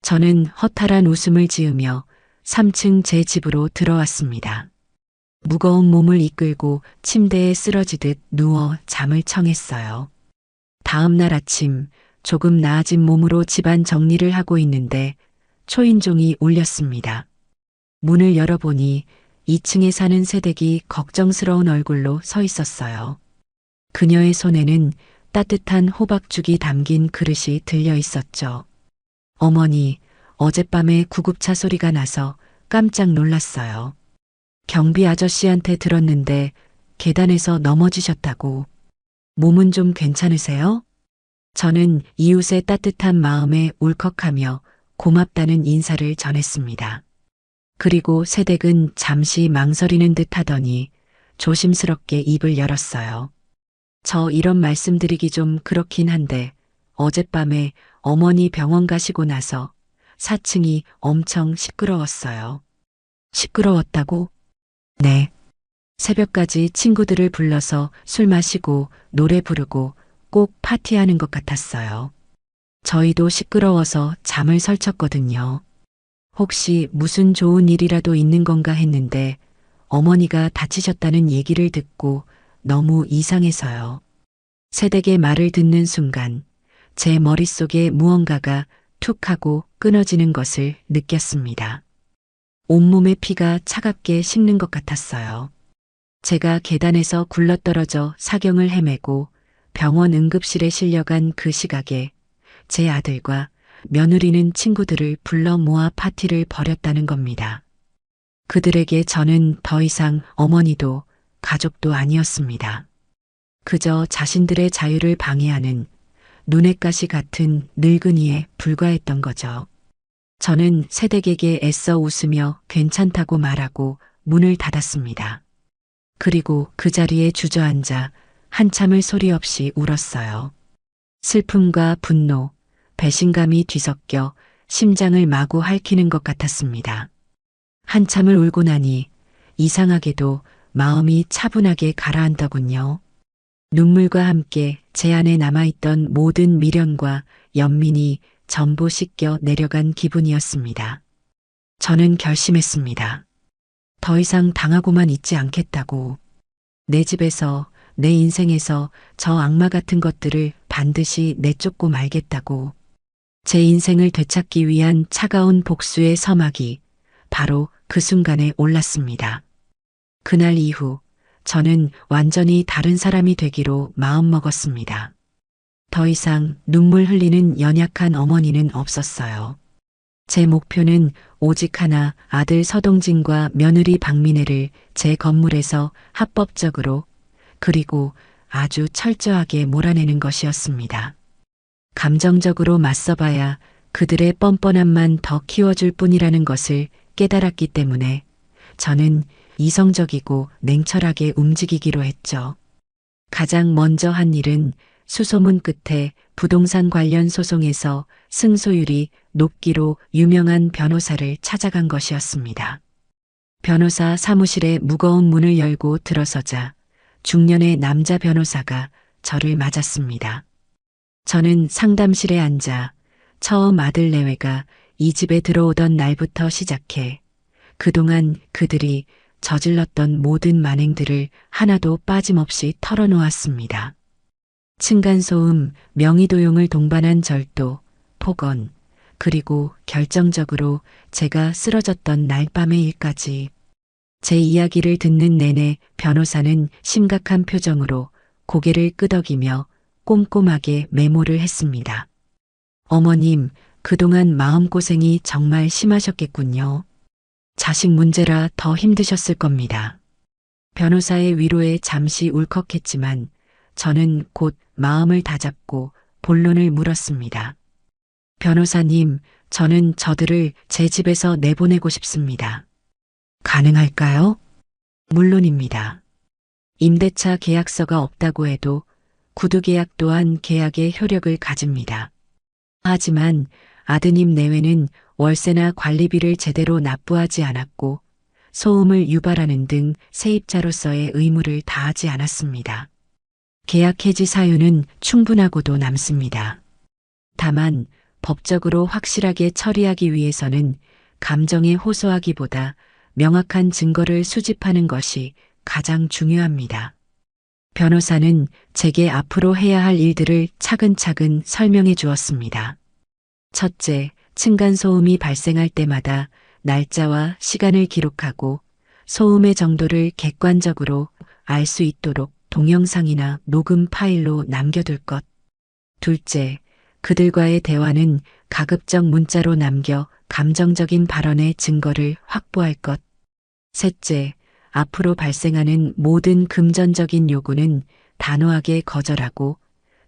저는 허탈한 웃음을 지으며 3층 제 집으로 들어왔습니다. 무거운 몸을 이끌고 침대에 쓰러지듯 누워 잠을 청했어요. 다음 날 아침 조금 나아진 몸으로 집안 정리를 하고 있는데 초인종이 울렸습니다. 문을 열어보니 2층에 사는 새댁이 걱정스러운 얼굴로 서 있었어요. 그녀의 손에는 따뜻한 호박죽이 담긴 그릇이 들려 있었죠. 어머니, 어젯밤에 구급차 소리가 나서 깜짝 놀랐어요. 경비 아저씨한테 들었는데 계단에서 넘어지셨다고. 몸은 좀 괜찮으세요? 저는 이웃의 따뜻한 마음에 울컥하며 고맙다는 인사를 전했습니다. 그리고 새댁은 잠시 망설이는 듯 하더니 조심스럽게 입을 열었어요. 저 이런 말씀드리기 좀 그렇긴 한데 어젯밤에 어머니 병원 가시고 나서 4층이 엄청 시끄러웠어요. 시끄러웠다고? 네. 새벽까지 친구들을 불러서 술 마시고 노래 부르고 꼭 파티하는 것 같았어요. 저희도 시끄러워서 잠을 설쳤거든요. 혹시 무슨 좋은 일이라도 있는 건가 했는데 어머니가 다치셨다는 얘기를 듣고 너무 이상해서요. 새댁의 말을 듣는 순간 제 머릿속에 무언가가 툭 하고 끊어지는 것을 느꼈습니다. 온몸의 피가 차갑게 식는 것 같았어요. 제가 계단에서 굴러떨어져 사경을 헤매고 병원 응급실에 실려간 그 시각에 제 아들과 며느리는 친구들을 불러 모아 파티를 벌였다는 겁니다. 그들에게 저는 더 이상 어머니도 가족도 아니었습니다. 그저 자신들의 자유를 방해하는 눈엣 가시 같은 늙은이에 불과했던 거죠. 저는 새댁에게 애써 웃으며 괜찮다고 말하고 문을 닫았습니다. 그리고 그 자리에 주저앉아 한참을 소리 없이 울었어요. 슬픔과 분노, 배신감이 뒤섞여 심장을 마구 핥히는 것 같았습니다. 한참을 울고 나니 이상하게도 마음이 차분하게 가라앉더군요. 눈물과 함께 제 안에 남아있던 모든 미련과 연민이 전부 씻겨 내려간 기분이었습니다. 저는 결심했습니다. 더 이상 당하고만 있지 않겠다고. 내 집에서, 내 인생에서 저 악마 같은 것들을 반드시 내쫓고 말겠다고. 제 인생을 되찾기 위한 차가운 복수의 서막이 바로 그 순간에 올랐습니다. 그날 이후 저는 완전히 다른 사람이 되기로 마음먹었습니다. 더 이상 눈물 흘리는 연약한 어머니는 없었어요. 제 목표는 오직 하나, 아들 서동진과 며느리 박민혜를 제 건물에서 합법적으로 그리고 아주 철저하게 몰아내는 것이었습니다. 감정적으로 맞서봐야 그들의 뻔뻔함만 더 키워줄 뿐이라는 것을 깨달았기 때문에 저는 이성적이고 냉철하게 움직이기로 했죠. 가장 먼저 한 일은 수소문 끝에 부동산 관련 소송에서 승소율이 높기로 유명한 변호사를 찾아간 것이었습니다. 변호사 사무실에 무거운 문을 열고 들어서자 중년의 남자 변호사가 저를 맞았습니다. 저는 상담실에 앉아 처음 아들 내외가 이 집에 들어오던 날부터 시작해 그동안 그들이 저질렀던 모든 만행들을 하나도 빠짐없이 털어놓았습니다. 층간소음, 명의도용을 동반한 절도, 폭언, 그리고 결정적으로 제가 쓰러졌던 날 밤의 일까지. 제 이야기를 듣는 내내 변호사는 심각한 표정으로 고개를 끄덕이며 꼼꼼하게 메모를 했습니다. 어머님, 그동안 마음고생이 정말 심하셨겠군요. 자식 문제라 더 힘드셨을 겁니다. 변호사의 위로에 잠시 울컥했지만 저는 곧 마음을 다잡고 본론을 물었습니다. 변호사님, 저는 저들을 제 집에서 내보내고 싶습니다. 가능할까요? 물론입니다. 임대차 계약서가 없다고 해도 구두계약 또한 계약의 효력을 가집니다. 하지만 아드님 내외는 월세나 관리비를 제대로 납부하지 않았고 소음을 유발하는 등 세입자로서의 의무를 다하지 않았습니다. 계약 해지 사유는 충분하고도 남습니다. 다만 법적으로 확실하게 처리하기 위해서는 감정에 호소하기보다 명확한 증거를 수집하는 것이 가장 중요합니다. 변호사는 제게 앞으로 해야 할 일들을 차근차근 설명해 주었습니다. 첫째, 층간소음이 발생할 때마다 날짜와 시간을 기록하고 소음의 정도를 객관적으로 알 수 있도록 동영상이나 녹음 파일로 남겨둘 것. 둘째, 그들과의 대화는 가급적 문자로 남겨 감정적인 발언의 증거를 확보할 것. 셋째, 앞으로 발생하는 모든 금전적인 요구는 단호하게 거절하고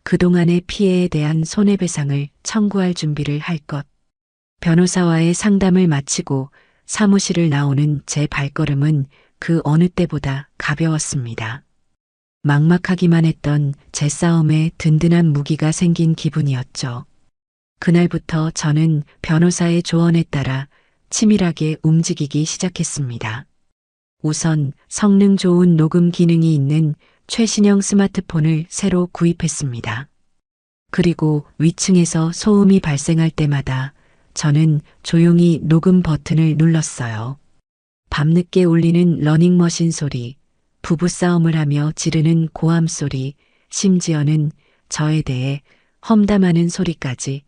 그동안의 피해에 대한 손해배상을 청구할 준비를 할 것. 변호사와의 상담을 마치고 사무실을 나오는 제 발걸음은 그 어느 때보다 가벼웠습니다. 막막하기만 했던 제 싸움에 든든한 무기가 생긴 기분이었죠. 그날부터 저는 변호사의 조언에 따라 치밀하게 움직이기 시작했습니다. 우선 성능 좋은 녹음 기능이 있는 최신형 스마트폰을 새로 구입했습니다. 그리고 위층에서 소음이 발생할 때마다 저는 조용히 녹음 버튼을 눌렀어요. 밤늦게 울리는 러닝머신 소리, 부부싸움을 하며 지르는 고함 소리, 심지어는 저에 대해 험담하는 소리까지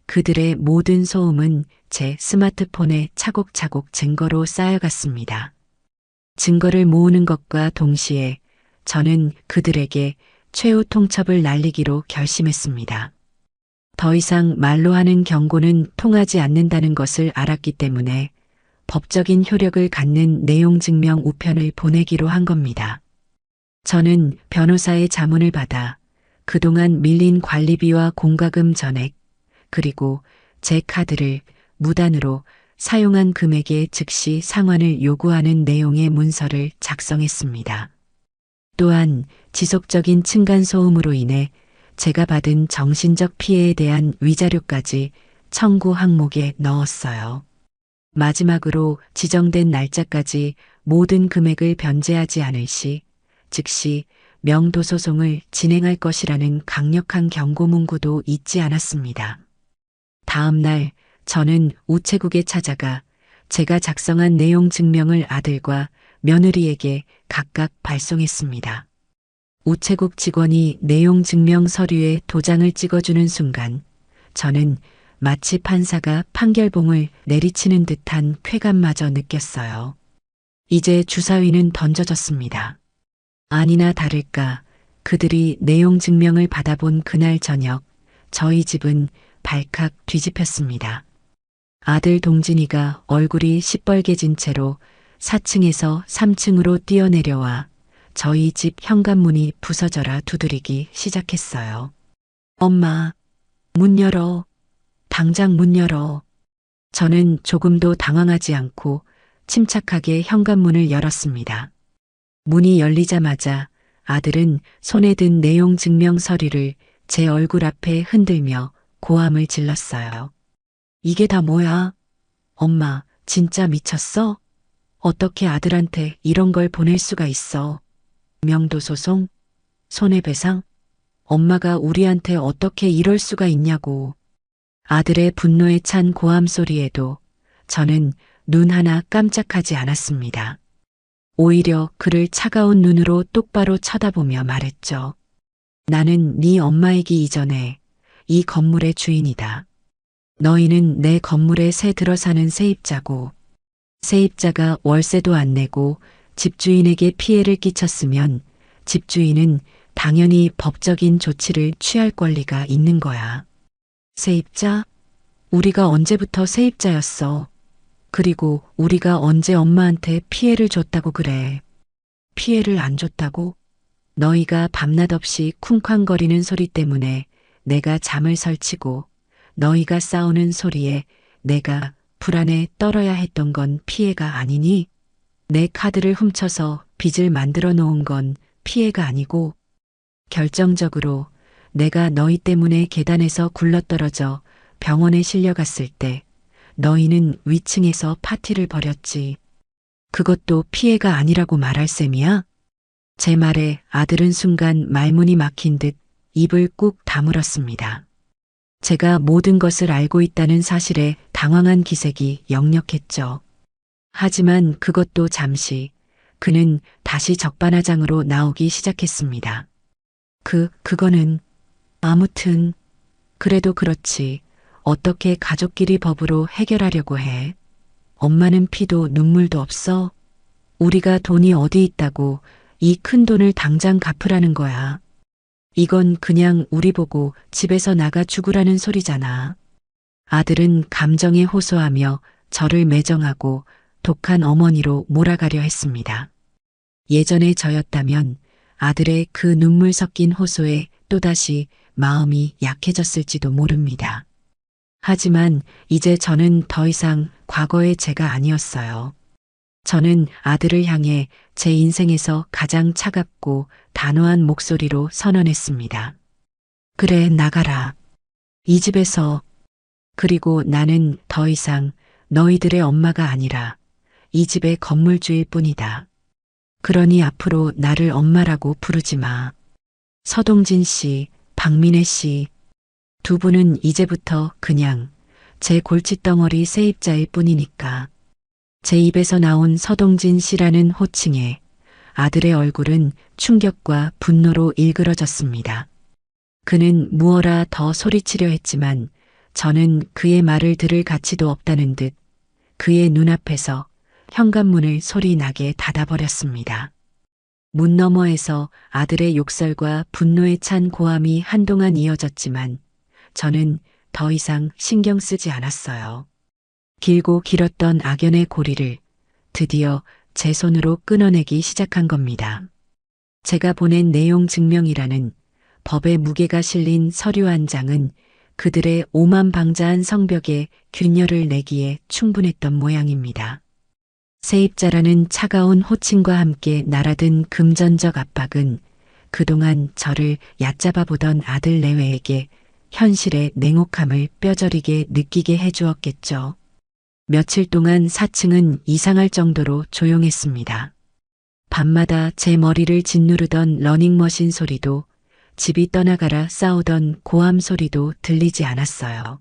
그들의 모든 소음은 제 스마트폰에 차곡차곡 증거로 쌓여갔습니다. 증거를 모으는 것과 동시에 저는 그들에게 최후 통첩을 날리기로 결심했습니다. 더 이상 말로 하는 경고는 통하지 않는다는 것을 알았기 때문에 법적인 효력을 갖는 내용 증명 우편을 보내기로 한 겁니다. 저는 변호사의 자문을 받아 그동안 밀린 관리비와 공과금 전액, 그리고 제 카드를 무단으로 사용한 금액에 즉시 상환을 요구하는 내용의 문서를 작성했습니다. 또한 지속적인 층간소음으로 인해 제가 받은 정신적 피해에 대한 위자료까지 청구 항목에 넣었어요. 마지막으로 지정된 날짜까지 모든 금액을 변제하지 않을 시 즉시 명도소송을 진행할 것이라는 강력한 경고 문구도 잊지 않았습니다. 다음 날 저는 우체국에 찾아가 제가 작성한 내용 증명을 아들과 며느리에게 각각 발송했습니다. 우체국 직원이 내용 증명 서류에 도장을 찍어주는 순간 저는 마치 판사가 판결봉을 내리치는 듯한 쾌감마저 느꼈어요. 이제 주사위는 던져졌습니다. 아니나 다를까 그들이 내용 증명을 받아본 그날 저녁 저희 집은 발칵 뒤집혔습니다. 아들 동진이가 얼굴이 시뻘개진 채로 4층에서 3층으로 뛰어내려와 저희 집 현관문이 부서져라 두드리기 시작했어요. 엄마, 문 열어. 당장 문 열어. 저는 조금도 당황하지 않고 침착하게 현관문을 열었습니다. 문이 열리자마자 아들은 손에 든 내용 증명 서류를 제 얼굴 앞에 흔들며 고함을 질렀어요. 이게 다 뭐야? 엄마, 진짜 미쳤어? 어떻게 아들한테 이런 걸 보낼 수가 있어? 명도소송? 손해배상? 엄마가 우리한테 어떻게 이럴 수가 있냐고. 아들의 분노에 찬 고함 소리에도 저는 눈 하나 깜짝하지 않았습니다. 오히려 그를 차가운 눈으로 똑바로 쳐다보며 말했죠. 나는 네 엄마이기 이전에 이 건물의 주인이다. 너희는 내 건물에 새 들어 사는 세입자고, 세입자가 월세도 안 내고 집주인에게 피해를 끼쳤으면 집주인은 당연히 법적인 조치를 취할 권리가 있는 거야. 세입자? 우리가 언제부터 세입자였어? 그리고 우리가 언제 엄마한테 피해를 줬다고 그래? 피해를 안 줬다고? 너희가 밤낮 없이 쿵쾅거리는 소리 때문에 내가 잠을 설치고 너희가 싸우는 소리에 내가 불안에 떨어야 했던 건 피해가 아니니? 내 카드를 훔쳐서 빚을 만들어 놓은 건 피해가 아니고 결정적으로 내가 너희 때문에 계단에서 굴러떨어져 병원에 실려갔을 때 너희는 위층에서 파티를 벌였지. 그것도 피해가 아니라고 말할 셈이야? 제 말에 아들은 순간 말문이 막힌 듯 입을 꾹 다물었습니다. 제가 모든 것을 알고 있다는 사실에 당황한 기색이 역력했죠. 하지만 그것도 잠시 그는 다시 적반하장으로 나오기 시작했습니다. 그거는 아무튼 그래도 그렇지. 어떻게 가족끼리 법으로 해결하려고 해? 엄마는 피도 눈물도 없어? 우리가 돈이 어디 있다고 이 큰 돈을 당장 갚으라는 거야. 이건 그냥 우리 보고 집에서 나가 죽으라는 소리잖아. 아들은 감정에 호소하며 저를 매정하고 독한 어머니로 몰아가려 했습니다. 예전에 저였다면 아들의 그 눈물 섞인 호소에 또다시 마음이 약해졌을지도 모릅니다. 하지만 이제 저는 더 이상 과거의 제가 아니었어요. 저는 아들을 향해 제 인생에서 가장 차갑고 단호한 목소리로 선언했습니다. 그래, 나가라. 이 집에서. 그리고 나는 더 이상 너희들의 엄마가 아니라 이 집의 건물주일 뿐이다. 그러니 앞으로 나를 엄마라고 부르지 마. 서동진 씨, 박민혜 씨, 두 분은 이제부터 그냥 제 골칫덩어리 세입자일 뿐이니까. 제 입에서 나온 서동진 씨라는 호칭에 아들의 얼굴은 충격과 분노로 일그러졌습니다. 그는 무어라 더 소리치려 했지만 저는 그의 말을 들을 가치도 없다는 듯 그의 눈앞에서 현관문을 소리나게 닫아버렸습니다. 문 너머에서 아들의 욕설과 분노에 찬 고함이 한동안 이어졌지만 저는 더 이상 신경 쓰지 않았어요. 길고 길었던 악연의 고리를 드디어 제 손으로 끊어내기 시작한 겁니다. 제가 보낸 내용 증명이라는 법의 무게가 실린 서류 한 장은 그들의 오만방자한 성벽에 균열을 내기에 충분했던 모양입니다. 세입자라는 차가운 호칭과 함께 날아든 금전적 압박은 그동안 저를 얕잡아 보던 아들 내외에게 현실의 냉혹함을 뼈저리게 느끼게 해주었겠죠. 며칠 동안 4층은 이상할 정도로 조용했습니다. 밤마다 제 머리를 짓누르던 러닝머신 소리도 집이 떠나가라 싸우던 고함 소리도 들리지 않았어요.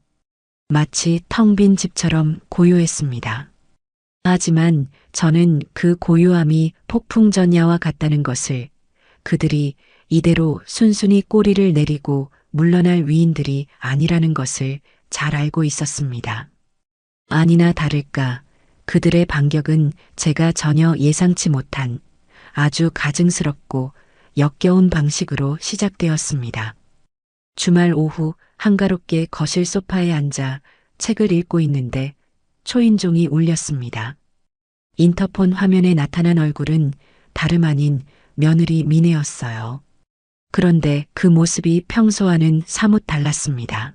마치 텅 빈 집처럼 고요했습니다. 하지만 저는 그 고요함이 폭풍전야와 같다는 것을, 그들이 이대로 순순히 꼬리를 내리고 물러날 위인들이 아니라는 것을 잘 알고 있었습니다. 아니나 다를까 그들의 반격은 제가 전혀 예상치 못한 아주 가증스럽고 역겨운 방식으로 시작되었습니다. 주말 오후 한가롭게 거실 소파에 앉아 책을 읽고 있는데 초인종이 울렸습니다. 인터폰 화면에 나타난 얼굴은 다름 아닌 며느리 미네였어요. 그런데 그 모습이 평소와는 사뭇 달랐습니다.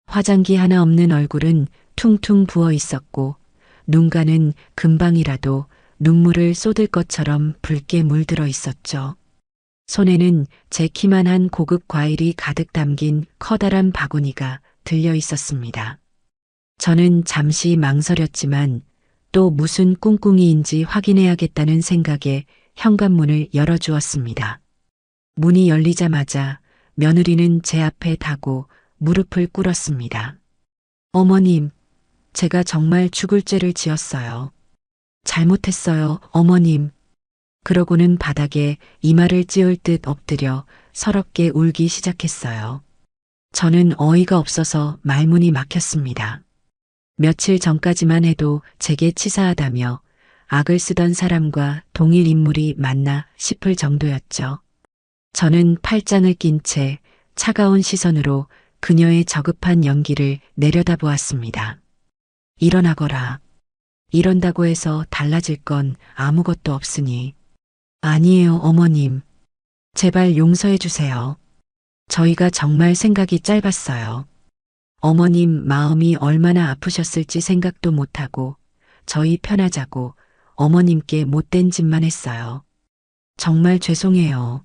화장기 하나 없는 얼굴은 퉁퉁 부어 있었고 눈가는 금방이라도 눈물을 쏟을 것처럼 붉게 물들어 있었죠. 손에는 제 키만한 고급 과일이 가득 담긴 커다란 바구니가 들려 있었습니다. 저는 잠시 망설였지만 또 무슨 꿍꿍이인지 확인해야겠다는 생각에 현관문을 열어주었습니다. 문이 열리자마자 며느리는 제 앞에 다고 무릎을 꿇었습니다. 어머님, 제가 정말 죽을 죄를 지었어요. 잘못했어요, 어머님. 그러고는 바닥에 이마를 찌울 듯 엎드려 서럽게 울기 시작했어요. 저는 어이가 없어서 말문이 막혔습니다. 며칠 전까지만 해도 제게 치사하다며 악을 쓰던 사람과 동일 인물이 맞나 싶을 정도였죠. 저는 팔짱을 낀 채 차가운 시선으로 그녀의 저급한 연기를 내려다보았습니다. 일어나거라. 이런다고 해서 달라질 건 아무것도 없으니. 아니에요, 어머님. 제발 용서해 주세요. 저희가 정말 생각이 짧았어요. 어머님 마음이 얼마나 아프셨을지 생각도 못하고 저희 편하자고 어머님께 못된 짓만 했어요. 정말 죄송해요.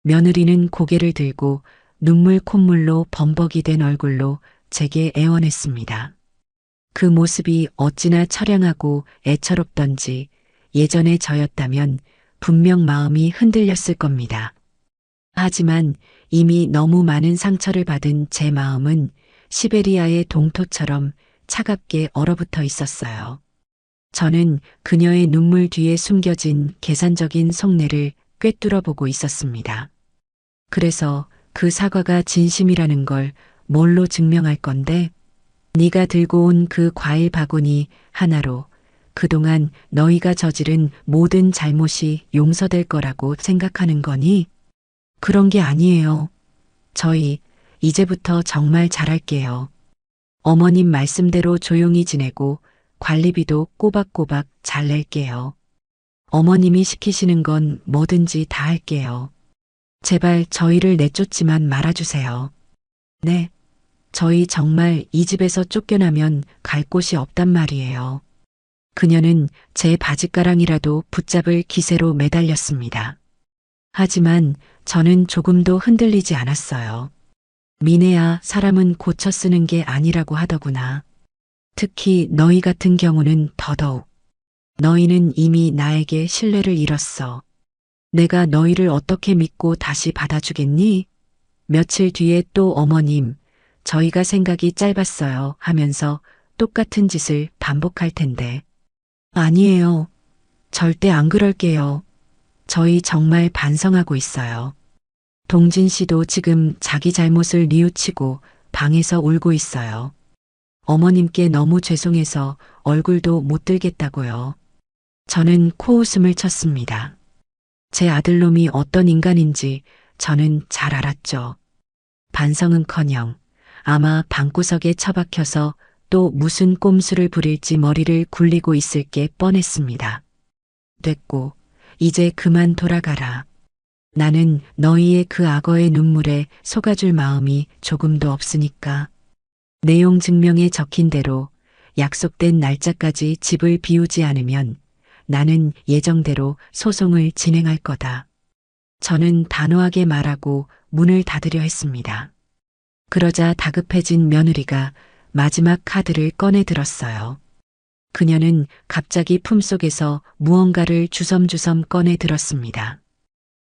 며느리는 고개를 들고 눈물 콧물로 범벅이 된 얼굴로 제게 애원했습니다. 그 모습이 어찌나 처량하고 애처롭던지 예전의 저였다면 분명 마음이 흔들렸을 겁니다. 하지만 이미 너무 많은 상처를 받은 제 마음은 시베리아의 동토처럼 차갑게 얼어붙어 있었어요. 저는 그녀의 눈물 뒤에 숨겨진 계산적인 속내를 꿰뚫어 보고 있었습니다. 그래서 그 사과가 진심이라는 걸 뭘로 증명할 건데? 네가 들고 온 그 과일 바구니 하나로 그동안 너희가 저지른 모든 잘못이 용서될 거라고 생각하는 거니? 그런 게 아니에요. 저희 이제부터 정말 잘할게요. 어머님 말씀대로 조용히 지내고 관리비도 꼬박꼬박 잘 낼게요. 어머님이 시키시는 건 뭐든지 다 할게요. 제발 저희를 내쫓지만 말아주세요. 네. 저희 정말 이 집에서 쫓겨나면 갈 곳이 없단 말이에요. 그녀는 제 바짓가랑이라도 붙잡을 기세로 매달렸습니다. 하지만 저는 조금도 흔들리지 않았어요. 미네야, 사람은 고쳐 쓰는 게 아니라고 하더구나. 특히 너희 같은 경우는 더더욱. 너희는 이미 나에게 신뢰를 잃었어. 내가 너희를 어떻게 믿고 다시 받아주겠니? 며칠 뒤에 또 어머님, 저희가 생각이 짧았어요 하면서 똑같은 짓을 반복할 텐데. 아니에요. 절대 안 그럴게요. 저희 정말 반성하고 있어요. 동진 씨도 지금 자기 잘못을 뉘우치고 방에서 울고 있어요. 어머님께 너무 죄송해서 얼굴도 못 들겠다고요. 저는 코웃음을 쳤습니다. 제 아들놈이 어떤 인간인지 저는 잘 알았죠. 반성은커녕 아마 방구석에 처박혀서 또 무슨 꼼수를 부릴지 머리를 굴리고 있을 게 뻔했습니다. 됐고, 이제 그만 돌아가라. 나는 너희의 그 악어의 눈물에 속아줄 마음이 조금도 없으니까. 내용 증명에 적힌 대로 약속된 날짜까지 집을 비우지 않으면 나는 예정대로 소송을 진행할 거다. 저는 단호하게 말하고 문을 닫으려 했습니다. 그러자 다급해진 며느리가 마지막 카드를 꺼내 들었어요. 그녀는 갑자기 품속에서 무언가를 주섬주섬 꺼내 들었습니다.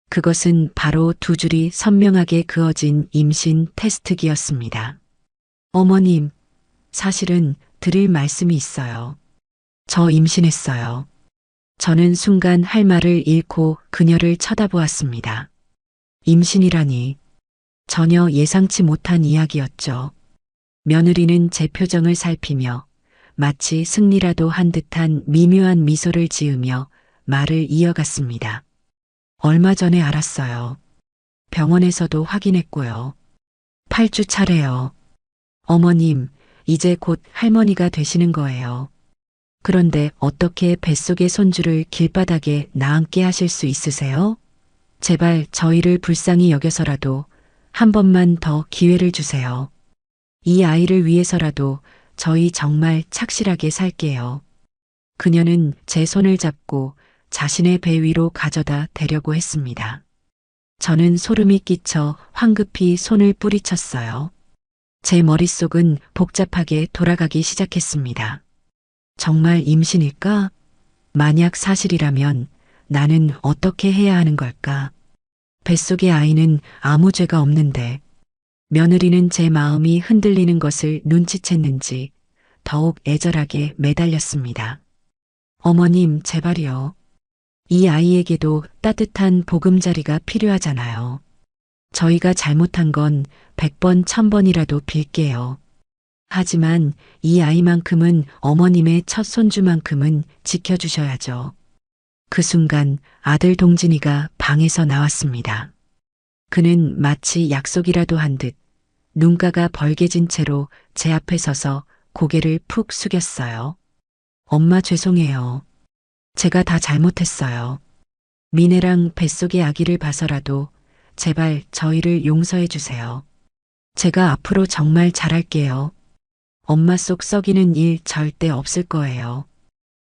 그것은 바로 두 줄이 선명하게 그어진 임신 테스트기였습니다. 어머님, 사실은 드릴 말씀이 있어요. 저 임신했어요. 저는 순간 할 말을 잃고 그녀를 쳐다보았습니다. 임신이라니. 전혀 예상치 못한 이야기였죠. 며느리는 제 표정을 살피며 마치 승리라도 한 듯한 미묘한 미소를 지으며 말을 이어갔습니다. 얼마 전에 알았어요. 병원에서도 확인했고요. 8주 차래요. 어머님, 이제 곧 할머니가 되시는 거예요. 그런데 어떻게 뱃속의 손주를 길바닥에 나앉게 하실 수 있으세요? 제발 저희를 불쌍히 여겨서라도 한 번만 더 기회를 주세요. 이 아이를 위해서라도 저희 정말 착실하게 살게요. 그녀는 제 손을 잡고 자신의 배 위로 가져다 대려고 했습니다. 저는 소름이 끼쳐 황급히 손을 뿌리쳤어요. 제 머릿속은 복잡하게 돌아가기 시작했습니다. 정말 임신일까? 만약 사실이라면 나는 어떻게 해야 하는 걸까? 뱃속의 아이는 아무 죄가 없는데 며느리는 제 마음이 흔들리는 것을 눈치챘는지 더욱 애절하게 매달렸습니다. 어머님, 제발이요. 이 아이에게도 따뜻한 보금자리가 필요하잖아요. 저희가 잘못한 건 100번, 1000번이라도 빌게요. 하지만 이 아이만큼은 어머님의 첫 손주만큼은 지켜주셔야죠. 그 순간 아들 동진이가 방에서 나왔습니다. 그는 마치 약속이라도 한 듯 눈가가 벌개진 채로 제 앞에 서서 고개를 푹 숙였어요. 엄마 죄송해요. 제가 다 잘못했어요. 미네랑 뱃속의 아기를 봐서라도 제발 저희를 용서해 주세요. 제가 앞으로 정말 잘할게요. 엄마 속 썩이는 일 절대 없을 거예요.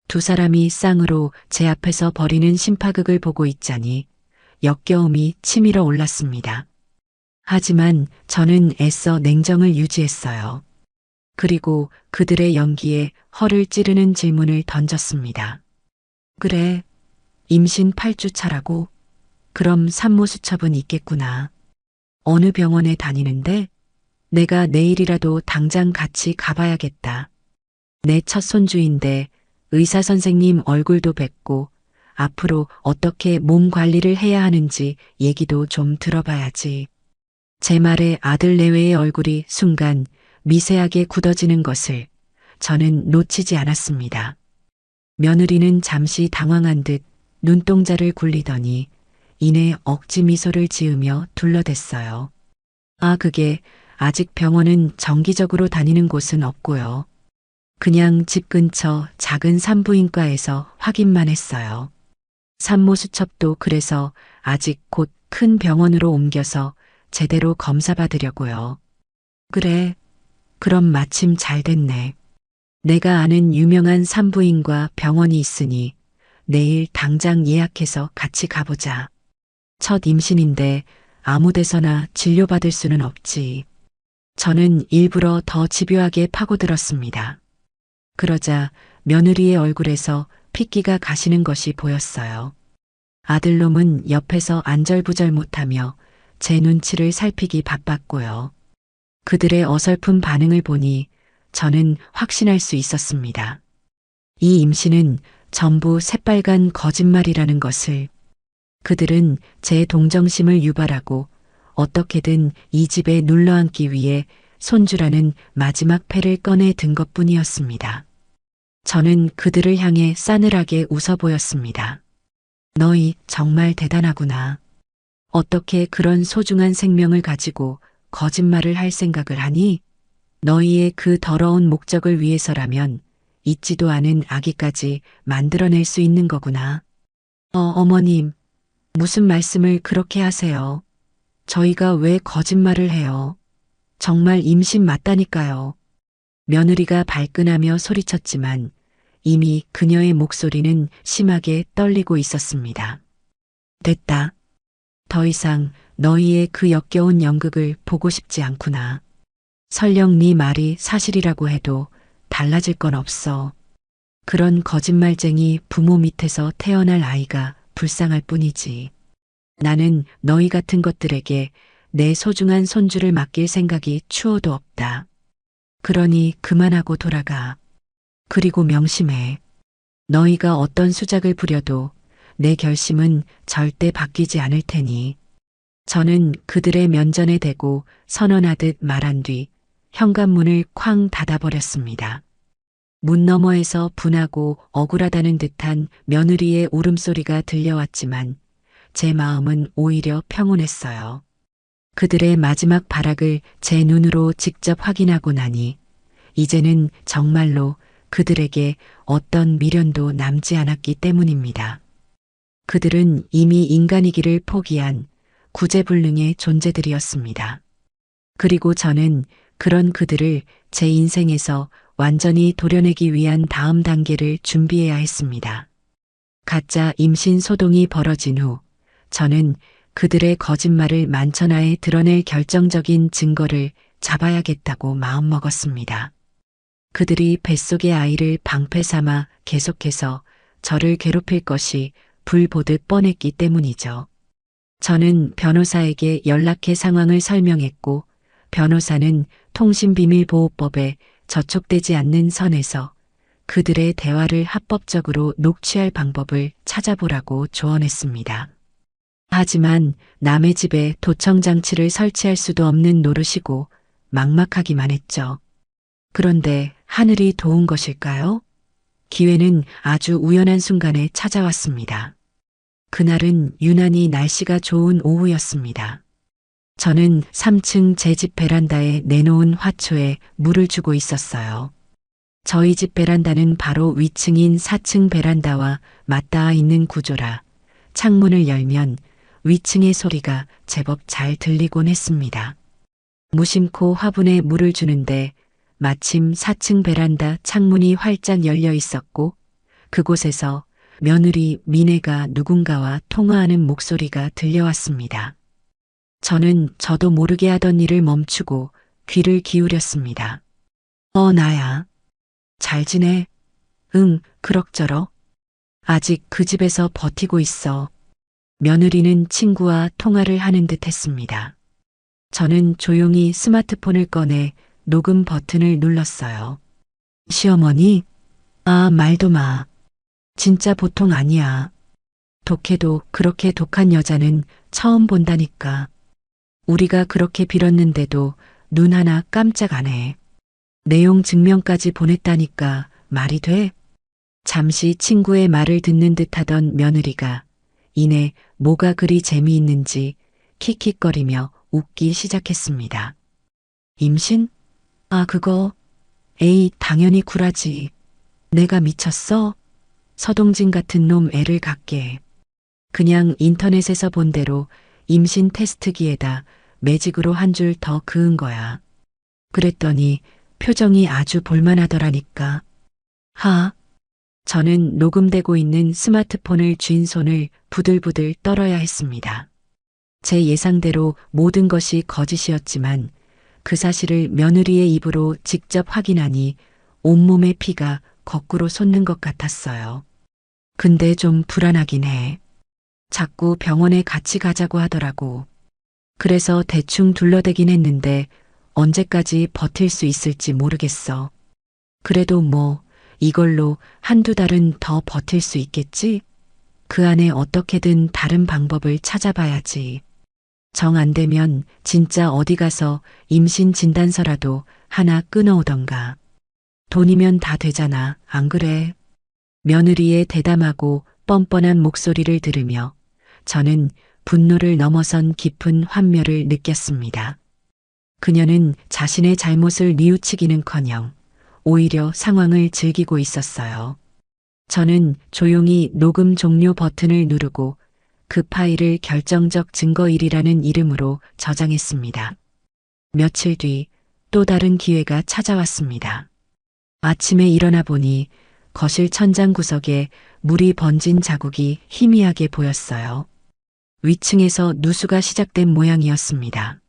두 사람이 쌍으로 제 앞에서 벌이는 심파극을 보고 있자니 역겨움이 치밀어 올랐습니다. 하지만 저는 애써 냉정을 유지했어요. 그리고 그들의 연기에 허를 찌르는 질문을 던졌습니다. 그래, 임신 8주 차라고? 그럼 산모 수첩은 있겠구나. 어느 병원에 다니는데? 내가 내일이라도 당장 같이 가봐야겠다. 내 첫 손주인데 의사 선생님 얼굴도 뵙고 앞으로 어떻게 몸 관리를 해야 하는지 얘기도 좀 들어봐야지. 제 말에 아들 내외의 얼굴이 순간 미세하게 굳어지는 것을 저는 놓치지 않았습니다. 며느리는 잠시 당황한 듯 눈동자를 굴리더니 이내 억지 미소를 지으며 둘러댔어요. 아, 그게 아직 병원은 정기적으로 다니는 곳은 없고요. 그냥 집 근처 작은 산부인과에서 확인만 했어요. 산모 수첩도 그래서 아직 곧 큰 병원으로 옮겨서 제대로 검사받으려고요. 그래, 그럼 마침 잘 됐네. 내가 아는 유명한 산부인과 병원이 있으니 내일 당장 예약해서 같이 가보자. 첫 임신인데 아무 데서나 진료받을 수는 없지. 저는 일부러 더 집요하게 파고들었습니다. 그러자 며느리의 얼굴에서 핏기가 가시는 것이 보였어요. 아들놈은 옆에서 안절부절 못하며 제 눈치를 살피기 바빴고요. 그들의 어설픈 반응을 보니 저는 확신할 수 있었습니다. 이 임신은 전부 새빨간 거짓말이라는 것을. 그들은 제 동정심을 유발하고 어떻게든 이 집에 눌러앉기 위해 손주라는 마지막 패를 꺼내 든 것뿐이었습니다. 저는 그들을 향해 싸늘하게 웃어 보였습니다. 너희 정말 대단하구나. 어떻게 그런 소중한 생명을 가지고 거짓말을 할 생각을 하니? 너희의 그 더러운 목적을 위해서라면 있지도 않은 아기까지 만들어낼 수 있는 거구나. 어머님, 무슨 말씀을 그렇게 하세요? 저희가 왜 거짓말을 해요? 정말 임신 맞다니까요. 며느리가 발끈하며 소리쳤지만 이미 그녀의 목소리는 심하게 떨리고 있었습니다. 됐다. 더 이상 너희의 그 역겨운 연극을 보고 싶지 않구나. 설령 네 말이 사실이라고 해도 달라질 건 없어. 그런 거짓말쟁이 부모 밑에서 태어날 아이가 불쌍할 뿐이지. 나는 너희 같은 것들에게 내 소중한 손주를 맡길 생각이 추호도 없다. 그러니 그만하고 돌아가. 그리고 명심해. 너희가 어떤 수작을 부려도 내 결심은 절대 바뀌지 않을 테니. 저는 그들의 면전에 대고 선언하듯 말한 뒤 현관문을 쾅 닫아버렸습니다. 문 너머에서 분하고 억울하다는 듯한 며느리의 울음소리가 들려왔지만 제 마음은 오히려 평온했어요. 그들의 마지막 발악을 제 눈으로 직접 확인하고 나니 이제는 정말로 그들에게 어떤 미련도 남지 않았기 때문입니다. 그들은 이미 인간이기를 포기한 구제불능의 존재들이었습니다. 그리고 저는 그런 그들을 제 인생에서 완전히 도려내기 위한 다음 단계를 준비해야 했습니다. 가짜 임신 소동이 벌어진 후 저는 그들의 거짓말을 만천하에 드러낼 결정적인 증거를 잡아야겠다고 마음먹었습니다. 그들이 뱃속의 아이를 방패 삼아 계속해서 저를 괴롭힐 것이 불 보듯 뻔했기 때문이죠. 저는 변호사에게 연락해 상황을 설명했고 변호사는 통신비밀보호법에 저촉되지 않는 선에서 그들의 대화를 합법적으로 녹취할 방법을 찾아보라고 조언했습니다. 하지만 남의 집에 도청장치를 설치할 수도 없는 노릇이고 막막하기만 했죠. 그런데 하늘이 도운 것일까요? 기회는 아주 우연한 순간에 찾아왔습니다. 그날은 유난히 날씨가 좋은 오후였습니다. 저는 3층 제 집 베란다에 내놓은 화초에 물을 주고 있었어요. 저희 집 베란다는 바로 위층인 4층 베란다와 맞닿아 있는 구조라 창문을 열면 위층의 소리가 제법 잘 들리곤 했습니다. 무심코 화분에 물을 주는데 마침 4층 베란다 창문이 활짝 열려 있었고 그곳에서 며느리 미네가 누군가와 통화하는 목소리가 들려왔습니다. 저도 모르게 하던 일을 멈추고 귀를 기울였습니다. 나야. 잘 지내? 응, 그럭저럭. 아직 그 집에서 버티고 있어. 며느리는 친구와 통화를 하는 듯 했습니다. 저는 조용히 스마트폰을 꺼내 녹음 버튼을 눌렀어요. 시어머니? 말도 마. 진짜 보통 아니야. 독해도 그렇게 독한 여자는 처음 본다니까. 우리가 그렇게 빌었는데도 눈 하나 깜짝 안 해. 내용 증명까지 보냈다니까 말이 돼? 잠시 친구의 말을 듣는 듯하던 며느리가 이내 뭐가 그리 재미있는지 킥킥거리며 웃기 시작했습니다. 임신? 그거. 에이, 당연히 굴하지. 내가 미쳤어? 서동진 같은 놈 애를 갖게. 그냥 인터넷에서 본 대로 임신 테스트기에다 매직으로 한 줄 더 그은 거야. 그랬더니 표정이 아주 볼만하더라니까. 저는 녹음되고 있는 스마트폰을 쥔 손을 부들부들 떨어야 했습니다. 제 예상대로 모든 것이 거짓이었지만 그 사실을 며느리의 입으로 직접 확인하니 온몸의 피가 거꾸로 솟는 것 같았어요. 근데 좀 불안하긴 해. 자꾸 병원에 같이 가자고 하더라고. 그래서 대충 둘러대긴 했는데 언제까지 버틸 수 있을지 모르겠어. 그래도 이걸로 한두 달은 더 버틸 수 있겠지? 그 안에 어떻게든 다른 방법을 찾아봐야지. 정 안 되면 진짜 어디 가서 임신 진단서라도 하나 끊어오던가. 돈이면 다 되잖아, 안 그래? 며느리의 대담하고 뻔뻔한 목소리를 들으며 저는 분노를 넘어선 깊은 환멸을 느꼈습니다. 그녀는 자신의 잘못을 뉘우치기는커녕 오히려 상황을 즐기고 있었어요. 저는 조용히 녹음 종료 버튼을 누르고 그 파일을 결정적 증거일이라는 이름으로 저장했습니다. 며칠 뒤 또 다른 기회가 찾아왔습니다. 아침에 일어나 보니 거실 천장 구석에 물이 번진 자국이 희미하게 보였어요. 위층에서 누수가 시작된 모양이었습니다.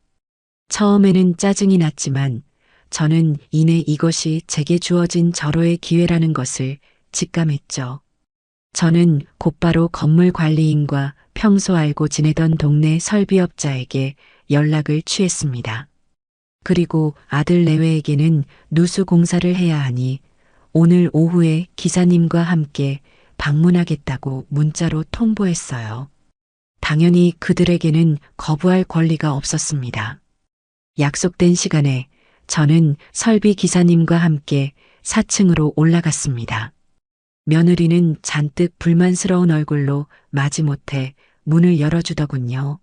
처음에는 짜증이 났지만 저는 이내 이것이 제게 주어진 절호의 기회라는 것을 직감했죠. 저는 곧바로 건물 관리인과 평소 알고 지내던 동네 설비업자에게 연락을 취했습니다. 그리고 아들 내외에게는 누수 공사를 해야 하니 오늘 오후에 기사님과 함께 방문하겠다고 문자로 통보했어요. 당연히 그들에게는 거부할 권리가 없었습니다. 약속된 시간에 저는 설비 기사님과 함께 4층으로 올라갔습니다. 며느리는 잔뜩 불만스러운 얼굴로 마지못해 문을 열어주더군요.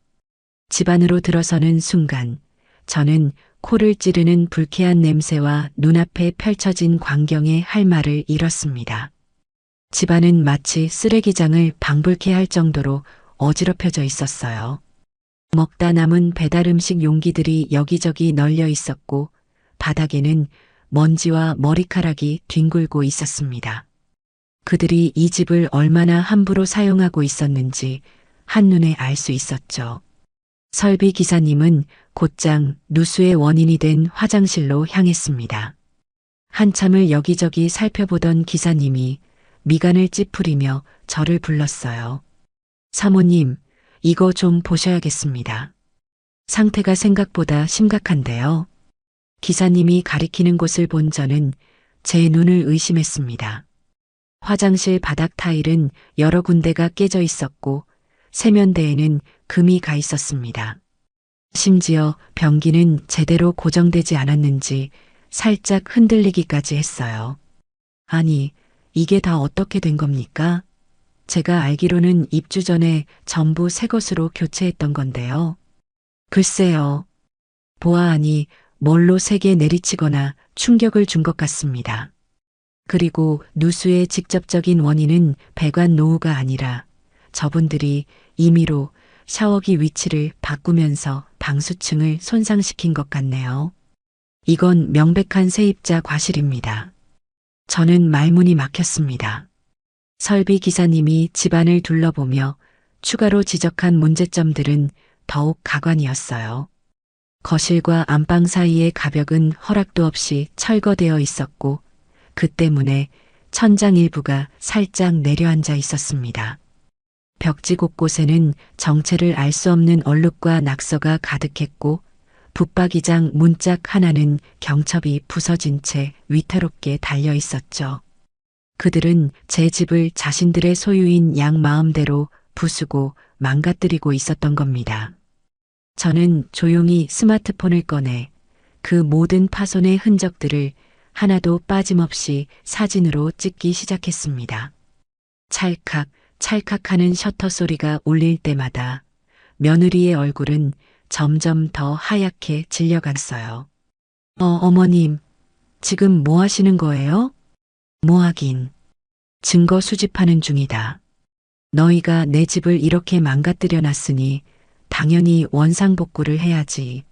집 안으로 들어서는 순간 저는 코를 찌르는 불쾌한 냄새와 눈앞에 펼쳐진 광경에 할 말을 잃었습니다. 집안은 마치 쓰레기장을 방불케 할 정도로 어지럽혀져 있었어요. 먹다 남은 배달 음식 용기들이 여기저기 널려 있었고 바닥에는 먼지와 머리카락이 뒹굴고 있었습니다. 그들이 이 집을 얼마나 함부로 사용하고 있었는지 한눈에 알 수 있었죠. 설비 기사님은 곧장 누수의 원인이 된 화장실로 향했습니다. 한참을 여기저기 살펴보던 기사님이 미간을 찌푸리며 저를 불렀어요. 사모님, 이거 좀 보셔야겠습니다. 상태가 생각보다 심각한데요. 기사님이 가리키는 곳을 본 저는 제 눈을 의심했습니다. 화장실 바닥 타일은 여러 군데가 깨져 있었고 세면대에는 금이 가 있었습니다. 심지어 변기는 제대로 고정되지 않았는지 살짝 흔들리기까지 했어요. 아니, 이게 다 어떻게 된 겁니까? 제가 알기로는 입주 전에 전부 새 것으로 교체했던 건데요. 글쎄요. 보아하니 뭘로 세게 내리치거나 충격을 준 것 같습니다. 그리고 누수의 직접적인 원인은 배관 노후가 아니라 저분들이 임의로 샤워기 위치를 바꾸면서 방수층을 손상시킨 것 같네요. 이건 명백한 세입자 과실입니다. 저는 말문이 막혔습니다. 설비 기사님이 집안을 둘러보며 추가로 지적한 문제점들은 더욱 가관이었어요. 거실과 안방 사이의 가벽은 허락도 없이 철거되어 있었고 그 때문에 천장 일부가 살짝 내려앉아 있었습니다. 벽지 곳곳에는 정체를 알 수 없는 얼룩과 낙서가 가득했고 붙박이장 문짝 하나는 경첩이 부서진 채 위태롭게 달려 있었죠. 그들은 제 집을 자신들의 소유인 양 마음대로 부수고 망가뜨리고 있었던 겁니다. 저는 조용히 스마트폰을 꺼내 그 모든 파손의 흔적들을 하나도 빠짐없이 사진으로 찍기 시작했습니다. 찰칵, 찰칵하는 셔터 소리가 울릴 때마다 며느리의 얼굴은 점점 더 하얗게 질려갔어요. 어머님, 지금 뭐 하시는 거예요? 뭐 하긴. 증거 수집하는 중이다. 너희가 내 집을 이렇게 망가뜨려 놨으니 당연히 원상복구를 해야지.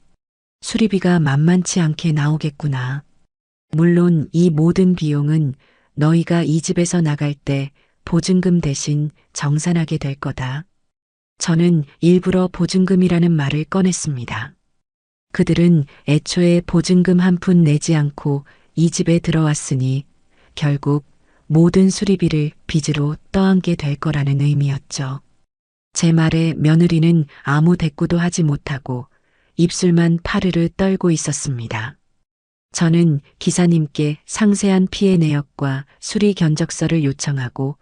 수리비가 만만치 않게 나오겠구나. 물론 이 모든 비용은 너희가 이 집에서 나갈 때 보증금 대신 정산하게 될 거다. 저는 일부러 보증금이라는 말을 꺼냈습니다. 그들은 애초에 보증금 한 푼 내지 않고 이 집에 들어왔으니 결국 모든 수리비를 빚으로 떠안게 될 거라는 의미였죠. 제 말에 며느리는 아무 대꾸도 하지 못하고 입술만 파르르 떨고 있었습니다. 저는 기사님께 상세한 피해 내역과 수리 견적서를 요청하고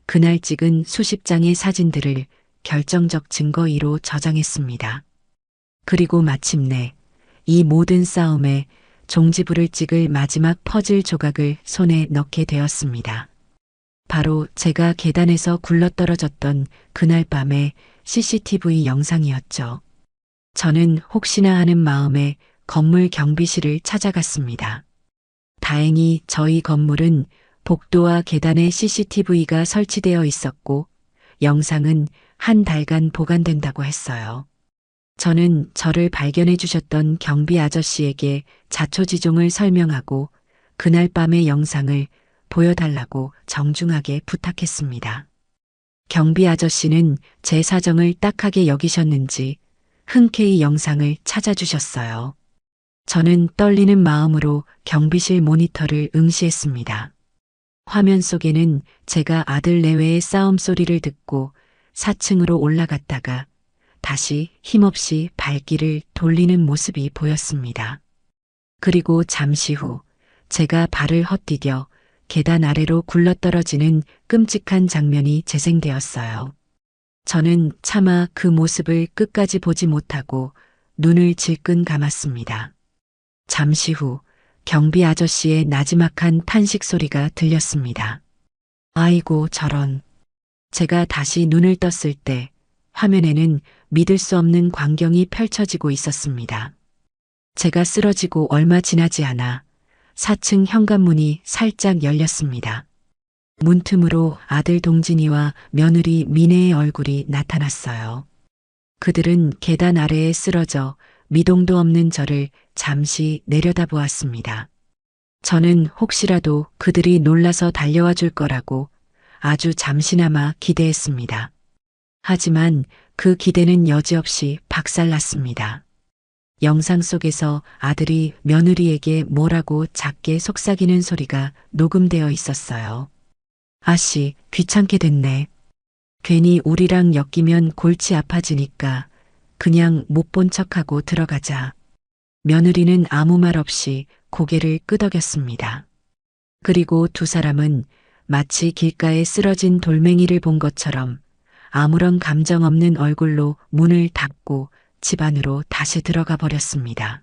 그날 찍은 수십 장의 사진들을 결정적 증거위로 저장했습니다. 그리고 마침내 이 모든 싸움에 종지부를 찍을 마지막 퍼즐 조각을 손에 넣게 되었습니다. 바로 제가 계단에서 굴러떨어졌던 그날 밤의 CCTV 영상이었죠. 저는 혹시나 하는 마음에 건물 경비실을 찾아갔습니다. 다행히 저희 건물은 복도와 계단에 CCTV가 설치되어 있었고 영상은 한 달간 보관된다고 했어요. 저는 저를 발견해 주셨던 경비 아저씨에게 자초지종을 설명하고 그날 밤의 영상을 보여달라고 정중하게 부탁했습니다. 경비 아저씨는 제 사정을 딱하게 여기셨는지 흔쾌히 영상을 찾아주셨어요. 저는 떨리는 마음으로 경비실 모니터를 응시했습니다. 화면 속에는 제가 아들 내외의 싸움 소리를 듣고 4층으로 올라갔다가 다시 힘없이 발길을 돌리는 모습이 보였습니다. 그리고 잠시 후 제가 발을 헛디뎌 계단 아래로 굴러떨어지는 끔찍한 장면이 재생되었어요. 저는 차마 그 모습을 끝까지 보지 못하고 눈을 질끈 감았습니다. 잠시 후 경비 아저씨의 나지막한 탄식 소리가 들렸습니다. 아이고 저런. 제가 다시 눈을 떴을 때 화면에는 믿을 수 없는 광경이 펼쳐지고 있었습니다. 제가 쓰러지고 얼마 지나지 않아 4층 현관문이 살짝 열렸습니다. 문틈으로 아들 동진이와 며느리 미네의 얼굴이 나타났어요. 그들은 계단 아래에 쓰러져 미동도 없는 저를 잠시 내려다보았습니다. 저는 혹시라도 그들이 놀라서 달려와 줄 거라고 아주 잠시나마 기대했습니다. 하지만 그 기대는 여지없이 박살났습니다. 영상 속에서 아들이 며느리에게 뭐라고 작게 속삭이는 소리가 녹음되어 있었어요. 아씨, 귀찮게 됐네. 괜히 우리랑 엮이면 골치 아파지니까 그냥 못 본 척하고 들어가자. 며느리는 아무 말 없이 고개를 끄덕였습니다. 그리고 두 사람은 마치 길가에 쓰러진 돌멩이를 본 것처럼 아무런 감정 없는 얼굴로 문을 닫고 집 안으로 다시 들어가 버렸습니다.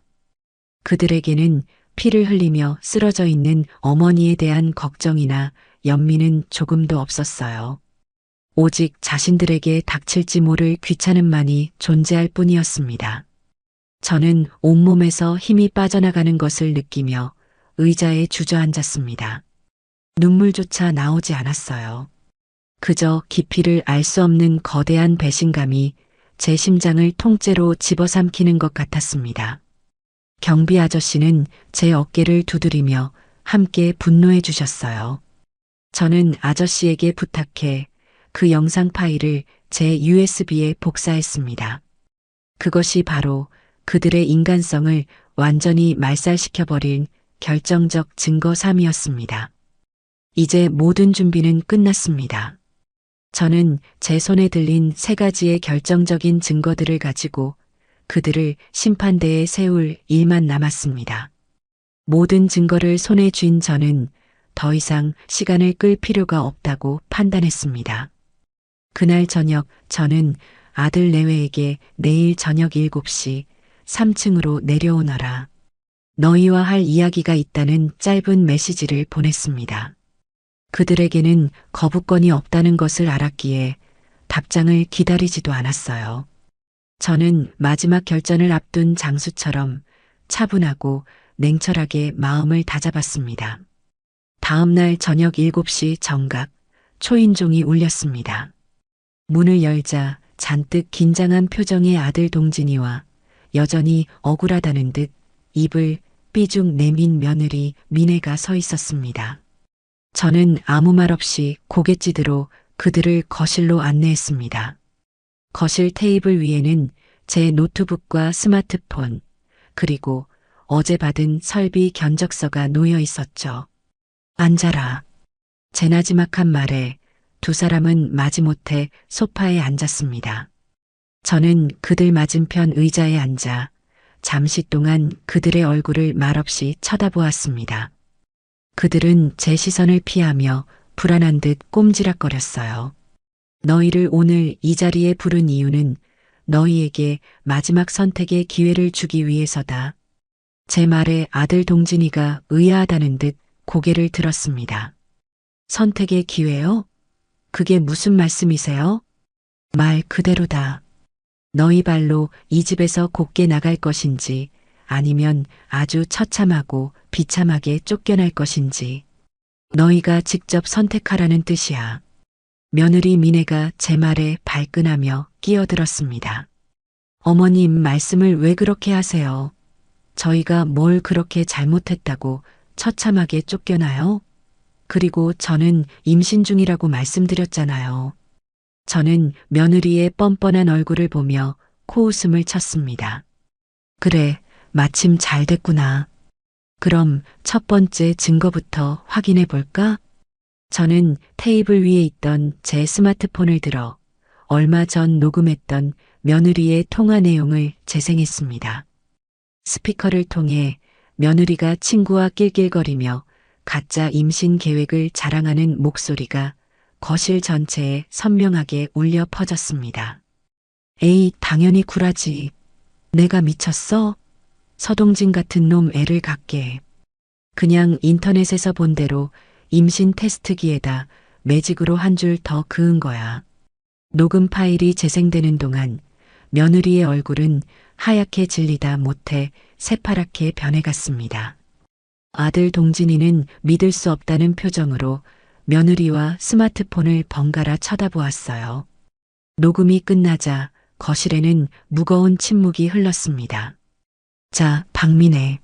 그들에게는 피를 흘리며 쓰러져 있는 어머니에 대한 걱정이나 연민은 조금도 없었어요. 오직 자신들에게 닥칠지 모를 귀찮음만이 존재할 뿐이었습니다. 저는 온몸에서 힘이 빠져나가는 것을 느끼며 의자에 주저앉았습니다. 눈물조차 나오지 않았어요. 그저 깊이를 알 수 없는 거대한 배신감이 제 심장을 통째로 집어삼키는 것 같았습니다. 경비 아저씨는 제 어깨를 두드리며 함께 분노해 주셨어요. 저는 아저씨에게 부탁해 그 영상 파일을 제 USB에 복사했습니다. 그것이 바로 그들의 인간성을 완전히 말살시켜버린 결정적 증거삼이었습니다. 이제 모든 준비는 끝났습니다. 저는 제 손에 들린 3가지의 결정적인 증거들을 가지고 그들을 심판대에 세울 일만 남았습니다. 모든 증거를 손에 쥔 저는 더 이상 시간을 끌 필요가 없다고 판단했습니다. 그날 저녁 저는 아들 내외에게 내일 저녁 7시 3층으로 내려오너라. 너희와 할 이야기가 있다는 짧은 메시지를 보냈습니다. 그들에게는 거부권이 없다는 것을 알았기에 답장을 기다리지도 않았어요. 저는 마지막 결전을 앞둔 장수처럼 차분하고 냉철하게 마음을 다잡았습니다. 다음 날 저녁 7시 정각 초인종이 울렸습니다. 문을 열자 잔뜩 긴장한 표정의 아들 동진이와 여전히 억울하다는 듯 입을 삐죽 내민 며느리 미네가 서 있었습니다. 저는 아무 말 없이 고갯짓으로 그들을 거실로 안내했습니다. 거실 테이블 위에는 제 노트북과 스마트폰, 그리고 어제 받은 설비 견적서가 놓여 있었죠. 앉아라. 제 나지막한 말에 2사람은 마지못해 소파에 앉았습니다. 저는 그들 맞은편 의자에 앉아 잠시 동안 그들의 얼굴을 말없이 쳐다보았습니다. 그들은 제 시선을 피하며 불안한 듯 꼼지락거렸어요. 너희를 오늘 이 자리에 부른 이유는 너희에게 마지막 선택의 기회를 주기 위해서다. 제 말에 아들 동진이가 의아하다는 듯 고개를 들었습니다. 선택의 기회요? 그게 무슨 말씀이세요? 말 그대로다. 너희 발로 이 집에서 곱게 나갈 것인지 아니면 아주 처참하고 비참하게 쫓겨날 것인지 너희가 직접 선택하라는 뜻이야. 며느리 미네가 제 말에 발끈하며 끼어들었습니다. 어머님 말씀을 왜 그렇게 하세요? 저희가 뭘 그렇게 잘못했다고 처참하게 쫓겨나요? 그리고 저는 임신 중이라고 말씀드렸잖아요. 저는 며느리의 뻔뻔한 얼굴을 보며 코웃음을 쳤습니다. 그래, 마침 잘 됐구나. 그럼 첫 번째 증거부터 확인해 볼까? 저는 테이블 위에 있던 제 스마트폰을 들어 얼마 전 녹음했던 며느리의 통화 내용을 재생했습니다. 스피커를 통해 며느리가 친구와 낄낄거리며 가짜 임신 계획을 자랑하는 목소리가 거실 전체에 선명하게 울려 퍼졌습니다. 에이, 당연히 굴하지. 내가 미쳤어? 서동진 같은 놈 애를 갖게. 그냥 인터넷에서 본 대로 임신 테스트기에다 매직으로 한 줄 더 그은 거야. 녹음 파일이 재생되는 동안 며느리의 얼굴은 하얗게 질리다 못해 새파랗게 변해갔습니다. 아들 동진이는 믿을 수 없다는 표정으로 며느리와 스마트폰을 번갈아 쳐다보았어요. 녹음이 끝나자 거실에는 무거운 침묵이 흘렀습니다. 자, 박민혜.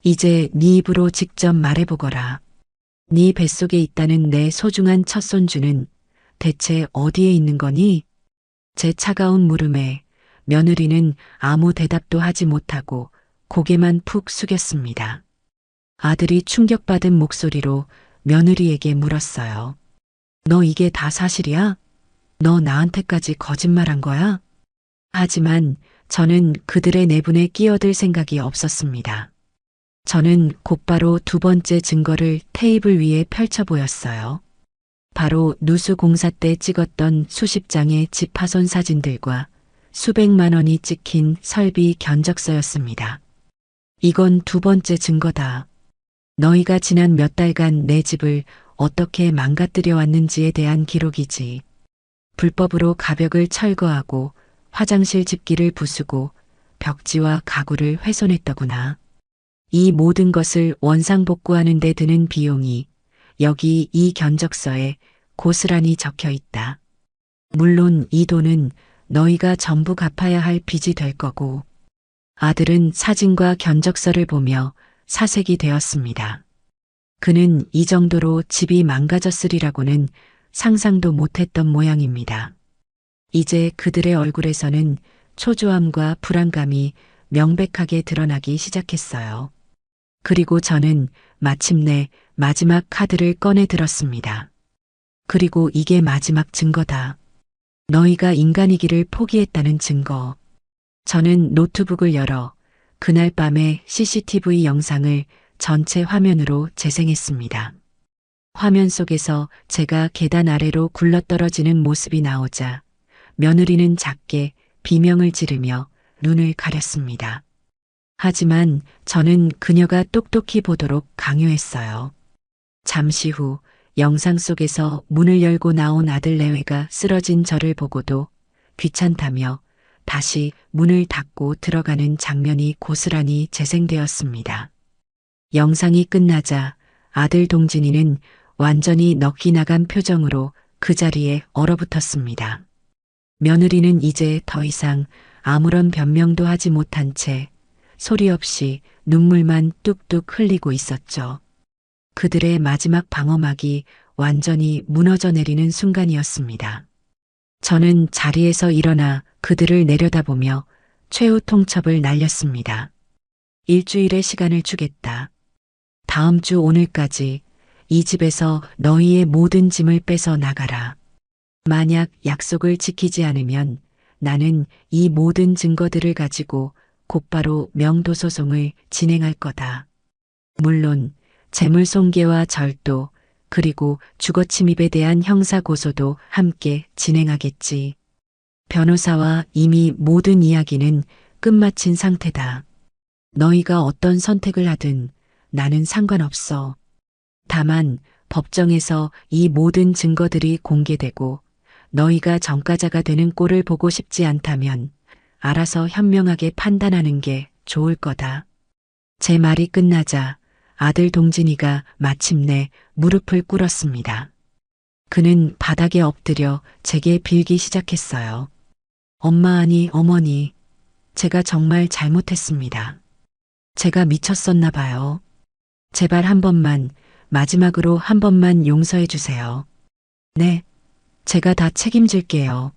이제 네 입으로 직접 말해보거라. 네 뱃속에 있다는 내 소중한 첫손주는 대체 어디에 있는 거니? 제 차가운 물음에 며느리는 아무 대답도 하지 못하고 고개만 푹 숙였습니다. 아들이 충격받은 목소리로 며느리에게 물었어요. 너 이게 다 사실이야? 너 나한테까지 거짓말한 거야? 하지만 저는 그들의 내분에 끼어들 생각이 없었습니다. 저는 곧바로 2번째 증거를 테이블 위에 펼쳐 보였어요. 바로 누수공사 때 찍었던 수십 장의 집 파손 사진들과 수백만 원이 찍힌 설비 견적서였습니다. 이건 2번째 증거다. 너희가 지난 몇 달간 내 집을 어떻게 망가뜨려 왔는지에 대한 기록이지. 불법으로 가벽을 철거하고 화장실 집기를 부수고 벽지와 가구를 훼손했더구나. 이 모든 것을 원상복구하는 데 드는 비용이 여기 이 견적서에 고스란히 적혀 있다. 물론 이 돈은 너희가 전부 갚아야 할 빚이 될 거고. 아들은 사진과 견적서를 보며 사색이 되었습니다. 그는 이 정도로 집이 망가졌으리라고는 상상도 못했던 모양입니다. 이제 그들의 얼굴에서는 초조함과 불안감이 명백하게 드러나기 시작했어요. 그리고 저는 마침내 마지막 카드를 꺼내 들었습니다. 그리고 이게 마지막 증거다. 너희가 인간이기를 포기했다는 증거. 저는 노트북을 열어 그날 밤의 CCTV 영상을 전체 화면으로 재생했습니다. 화면 속에서 제가 계단 아래로 굴러떨어지는 모습이 나오자 며느리는 작게 비명을 지르며 눈을 가렸습니다. 하지만 저는 그녀가 똑똑히 보도록 강요했어요. 잠시 후 영상 속에서 문을 열고 나온 아들 레웨가 쓰러진 저를 보고도 귀찮다며 다시 문을 닫고 들어가는 장면이 고스란히 재생되었습니다. 영상이 끝나자 아들 동진이는 완전히 넋이 나간 표정으로 그 자리에 얼어붙었습니다. 며느리는 이제 더 이상 아무런 변명도 하지 못한 채 소리 없이 눈물만 뚝뚝 흘리고 있었죠. 그들의 마지막 방어막이 완전히 무너져 내리는 순간이었습니다. 저는 자리에서 일어나 그들을 내려다보며 최후 통첩을 날렸습니다. 일주일의 시간을 주겠다. 다음 주 오늘까지 이 집에서 너희의 모든 짐을 빼서 나가라. 만약 약속을 지키지 않으면 나는 이 모든 증거들을 가지고 곧바로 명도소송을 진행할 거다. 물론 재물손괴와 절도 그리고 주거침입에 대한 형사고소도 함께 진행하겠지. 변호사와 이미 모든 이야기는 끝마친 상태다. 너희가 어떤 선택을 하든 나는 상관없어. 다만 법정에서 이 모든 증거들이 공개되고 너희가 전과자가 되는 꼴을 보고 싶지 않다면 알아서 현명하게 판단하는 게 좋을 거다. 제 말이 끝나자 아들 동진이가 마침내 무릎을 꿇었습니다. 그는 바닥에 엎드려 제게 빌기 시작했어요. 엄마 아니 어머니, 제가 정말 잘못했습니다. 제가 미쳤었나 봐요. 제발 한 번만, 마지막으로 한 번만 용서해 주세요. 네, 제가 다 책임질게요.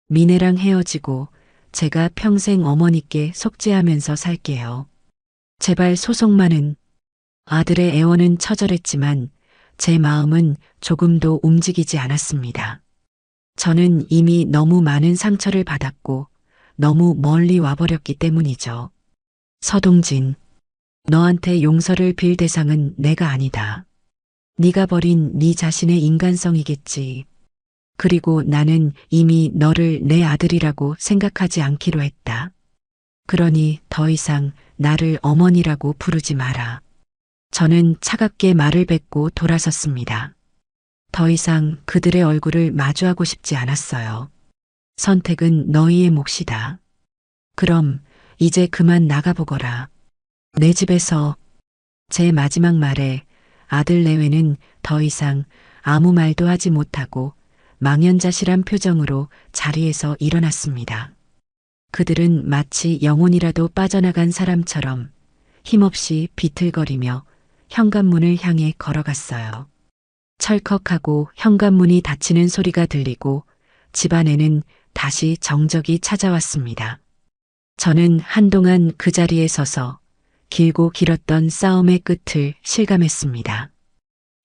미네랑 헤어지고 제가 평생 어머니께 속죄하면서 살게요. 제발 소송만은. 아들의 애원은 처절했지만 제 마음은 조금도 움직이지 않았습니다. 저는 이미 너무 많은 상처를 받았고 너무 멀리 와버렸기 때문이죠. 서동진, 너한테 용서를 빌 대상은 내가 아니다. 네가 버린 네 자신의 인간성이겠지. 그리고 나는 이미 너를 내 아들이라고 생각하지 않기로 했다. 그러니 더 이상 나를 어머니라고 부르지 마라. 저는 차갑게 말을 뱉고 돌아섰습니다. 더 이상 그들의 얼굴을 마주하고 싶지 않았어요. 선택은 너희의 몫이다. 그럼 이제 그만 나가보거라. 내 집에서. 제 마지막 말에 아들 레웨는 더 이상 아무 말도 하지 못하고 망연자실한 표정으로 자리에서 일어났습니다. 그들은 마치 영혼이라도 빠져나간 사람처럼 힘없이 비틀거리며 현관문을 향해 걸어갔어요. 철컥하고 현관문이 닫히는 소리가 들리고 집안에는 다시 정적이 찾아왔습니다. 저는 한동안 그 자리에 서서 길고 길었던 싸움의 끝을 실감했습니다.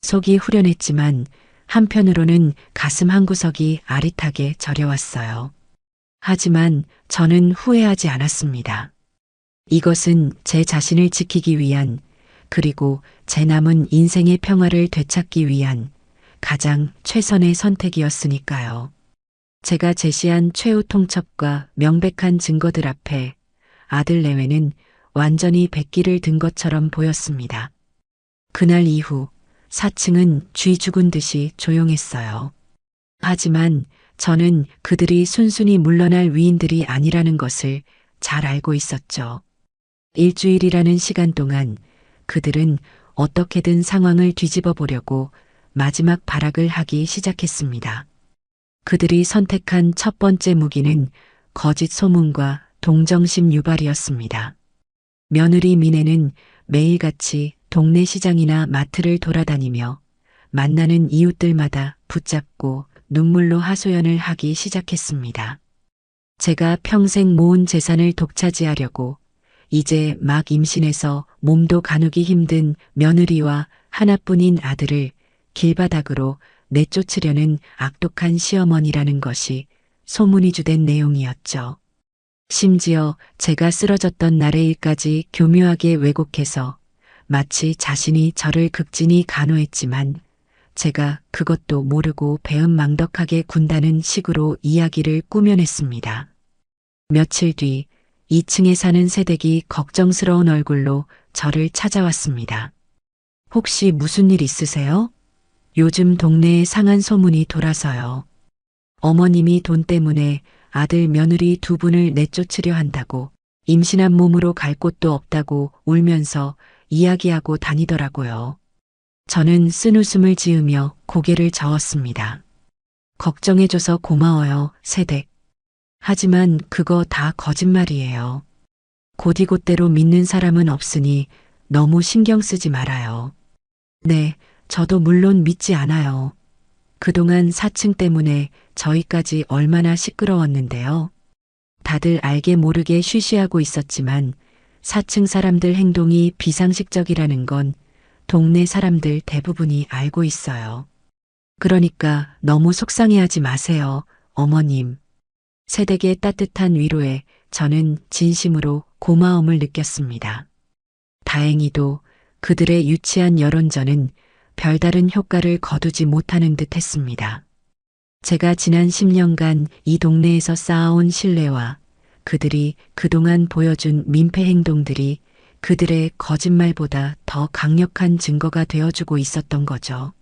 속이 후련했지만 한편으로는 가슴 한구석이 아릿하게 저려왔어요. 하지만 저는 후회하지 않았습니다. 이것은 제 자신을 지키기 위한 그리고 제 남은 인생의 평화를 되찾기 위한 가장 최선의 선택이었으니까요. 제가 제시한 최후 통첩과 명백한 증거들 앞에 아들 레웨는 완전히 백기를 든 것처럼 보였습니다. 그날 이후 4층은 쥐 죽은 듯이 조용했어요. 하지만 저는 그들이 순순히 물러날 위인들이 아니라는 것을 잘 알고 있었죠. 일주일이라는 시간 동안 그들은 어떻게든 상황을 뒤집어 보려고 마지막 발악을 하기 시작했습니다. 그들이 선택한 첫 번째 무기는 거짓 소문과 동정심 유발이었습니다. 며느리 미네는 매일같이 동네 시장이나 마트를 돌아다니며 만나는 이웃들마다 붙잡고 눈물로 하소연을 하기 시작했습니다. 제가 평생 모은 재산을 독차지하려고 이제 막 임신해서 몸도 가누기 힘든 며느리와 하나뿐인 아들을 길바닥으로 내쫓으려는 악독한 시어머니라는 것이 소문이 주된 내용이었죠. 심지어 제가 쓰러졌던 날의 일까지 교묘하게 왜곡해서 마치 자신이 저를 극진히 간호했지만 제가 그것도 모르고 배은망덕하게 군다는 식으로 이야기를 꾸며냈습니다. 며칠 뒤 2층에 사는 새댁이 걱정스러운 얼굴로 저를 찾아왔습니다. 혹시 무슨 일 있으세요? 요즘 동네에 상한 소문이 돌아서요. 어머님이 돈 때문에 아들 며느리 두 분을 내쫓으려 한다고 임신한 몸으로 갈 곳도 없다고 울면서 이야기하고 다니더라고요. 저는 쓴웃음을 지으며 고개를 저었습니다. 걱정해줘서 고마워요, 새댁. 하지만 그거 다 거짓말이에요. 곧이곧대로 믿는 사람은 없으니 너무 신경 쓰지 말아요. 네, 저도 물론 믿지 않아요. 그동안 사칭 때문에 저희까지 얼마나 시끄러웠는데요. 다들 알게 모르게 쉬쉬하고 있었지만 사층 사람들 행동이 비상식적이라는 건 동네 사람들 대부분이 알고 있어요. 그러니까 너무 속상해하지 마세요, 어머님. 새댁의 따뜻한 위로에 저는 진심으로 고마움을 느꼈습니다. 다행히도 그들의 유치한 여론전은 별다른 효과를 거두지 못하는 듯 했습니다. 제가 지난 10년간 이 동네에서 쌓아온 신뢰와 그들이 그동안 보여준 민폐 행동들이 그들의 거짓말보다 더 강력한 증거가 되어주고 있었던 거죠.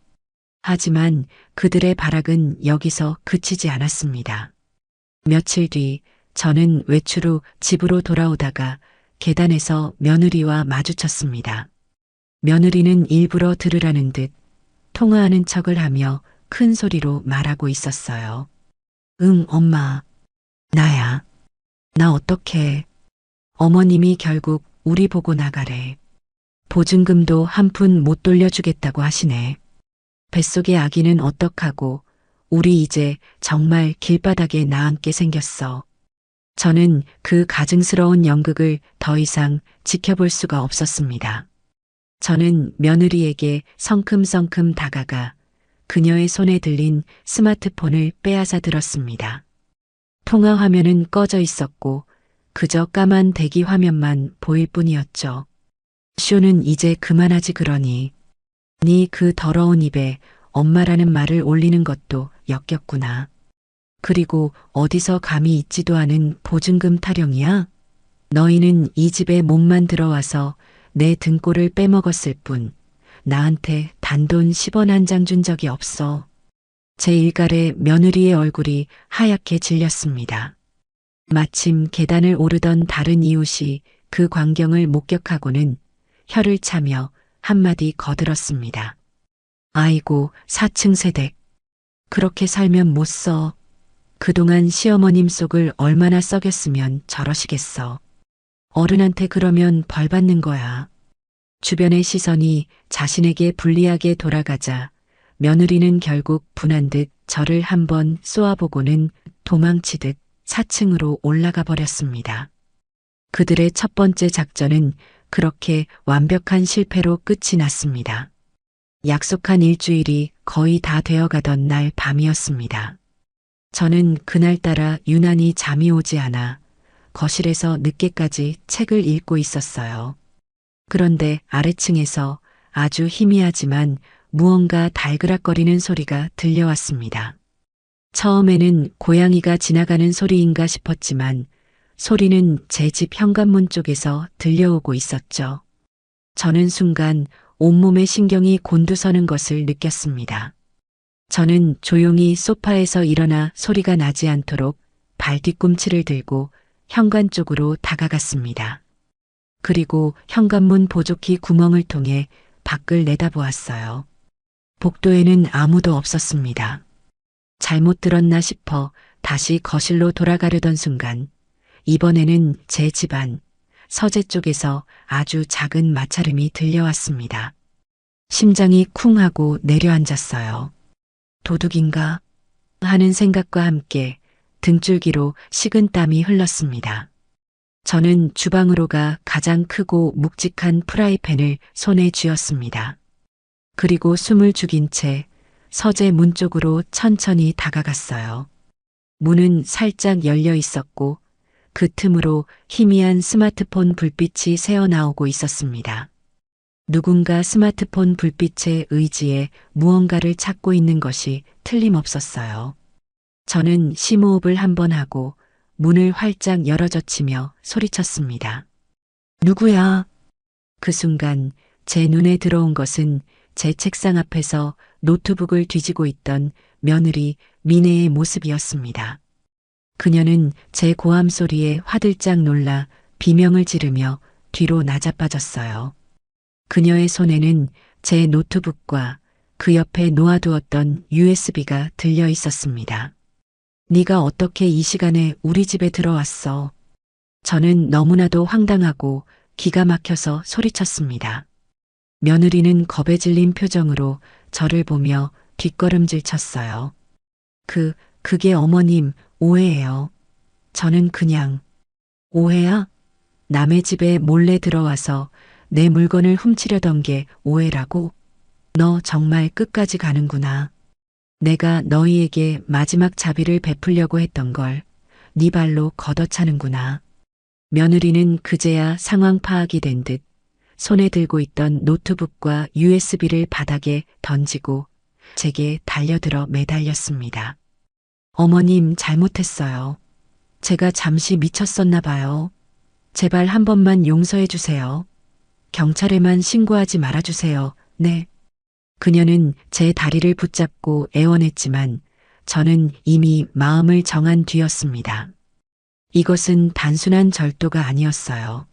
하지만 그들의 발악은 여기서 그치지 않았습니다. 며칠 뒤 저는 외출 후 집으로 돌아오다가 계단에서 며느리와 마주쳤습니다. 며느리는 일부러 들으라는 듯 통화하는 척을 하며 큰 소리로 말하고 있었어요. 응, 엄마. 나야. 나 어떡해. 어머님이 결국 우리 보고 나가래. 보증금도 한 푼 못 돌려주겠다고 하시네. 뱃속의 아기는 어떡하고 우리 이제 정말 길바닥에 나앉게 생겼어. 저는 그 가증스러운 연극을 더 이상 지켜볼 수가 없었습니다. 저는 며느리에게 성큼성큼 다가가 그녀의 손에 들린 스마트폰을 빼앗아 들었습니다. 통화 화면은 꺼져 있었고 그저 까만 대기 화면만 보일 뿐이었죠. 쇼는 이제 그만하지 그러니. 네 그 더러운 입에 엄마라는 말을 올리는 것도 역겹구나. 그리고 어디서 감히 있지도 않은 보증금 타령이야? 너희는 이 집에 몸만 들어와서 내 등골을 빼먹었을 뿐 나한테 단돈 10원 한 장 준 적이 없어. 제 일갈에 며느리의 얼굴이 하얗게 질렸습니다. 마침 계단을 오르던 다른 이웃이 그 광경을 목격하고는 혀를 차며 한마디 거들었습니다. 아이고, 4층 새댁. 그렇게 살면 못 써. 그동안 시어머님 속을 얼마나 썩였으면 저러시겠어. 어른한테 그러면 벌 받는 거야. 주변의 시선이 자신에게 불리하게 돌아가자 며느리는 결국 분한 듯 저를 한번 쏘아보고는 도망치듯 4층으로 올라가 버렸습니다. 그들의 첫 번째 작전은 그렇게 완벽한 실패로 끝이 났습니다. 약속한 일주일이 거의 다 되어가던 날 밤이었습니다. 저는 그날따라 유난히 잠이 오지 않아 거실에서 늦게까지 책을 읽고 있었어요. 그런데 아래층에서 아주 희미하지만 무언가 달그락거리는 소리가 들려왔습니다. 처음에는 고양이가 지나가는 소리인가 싶었지만 소리는 제 집 현관문 쪽에서 들려오고 있었죠. 저는 순간 온몸의 신경이 곤두서는 것을 느꼈습니다. 저는 조용히 소파에서 일어나 소리가 나지 않도록 발 뒤꿈치를 들고 현관 쪽으로 다가갔습니다. 그리고 현관문 보조키 구멍을 통해 밖을 내다보았어요. 복도에는 아무도 없었습니다. 잘못 들었나 싶어 다시 거실로 돌아가려던 순간 이번에는 제 집안 서재 쪽에서 아주 작은 마찰음이 들려왔습니다. 심장이 쿵 하고 내려앉았어요. 도둑인가 하는 생각과 함께 등줄기로 식은땀이 흘렀습니다. 저는 주방으로 가 가장 크고 묵직한 프라이팬을 손에 쥐었습니다. 그리고 숨을 죽인 채 서재 문 쪽으로 천천히 다가갔어요. 문은 살짝 열려 있었고 그 틈으로 희미한 스마트폰 불빛이 새어나오고 있었습니다. 누군가 스마트폰 불빛의 의지에 무언가를 찾고 있는 것이 틀림없었어요. 저는 심호흡을 한번 하고 문을 활짝 열어젖히며 소리쳤습니다. 누구야? 그 순간 제 눈에 들어온 것은 제 책상 앞에서 노트북을 뒤지고 있던 며느리 미네의 모습이었습니다. 그녀는 제 고함 소리에 화들짝 놀라 비명을 지르며 뒤로 나자빠졌어요. 그녀의 손에는 제 노트북과 그 옆에 놓아두었던 USB가 들려 있었습니다. 네가 어떻게 이 시간에 우리 집에 들어왔어? 저는 너무나도 황당하고 기가 막혀서 소리쳤습니다. 며느리는 겁에 질린 표정으로 저를 보며 뒷걸음질 쳤어요. 그게 어머님 오해예요. 저는 그냥 오해야? 남의 집에 몰래 들어와서 내 물건을 훔치려던 게 오해라고? 너 정말 끝까지 가는구나. 내가 너희에게 마지막 자비를 베풀려고 했던 걸 네 발로 걷어차는구나. 며느리는 그제야 상황 파악이 된 듯 손에 들고 있던 노트북과 USB를 바닥에 던지고 제게 달려들어 매달렸습니다. 어머님 잘못했어요. 제가 잠시 미쳤었나 봐요. 제발 한 번만 용서해 주세요. 경찰에만 신고하지 말아주세요. 네. 그녀는 제 다리를 붙잡고 애원했지만 저는 이미 마음을 정한 뒤였습니다. 이것은 단순한 절도가 아니었어요.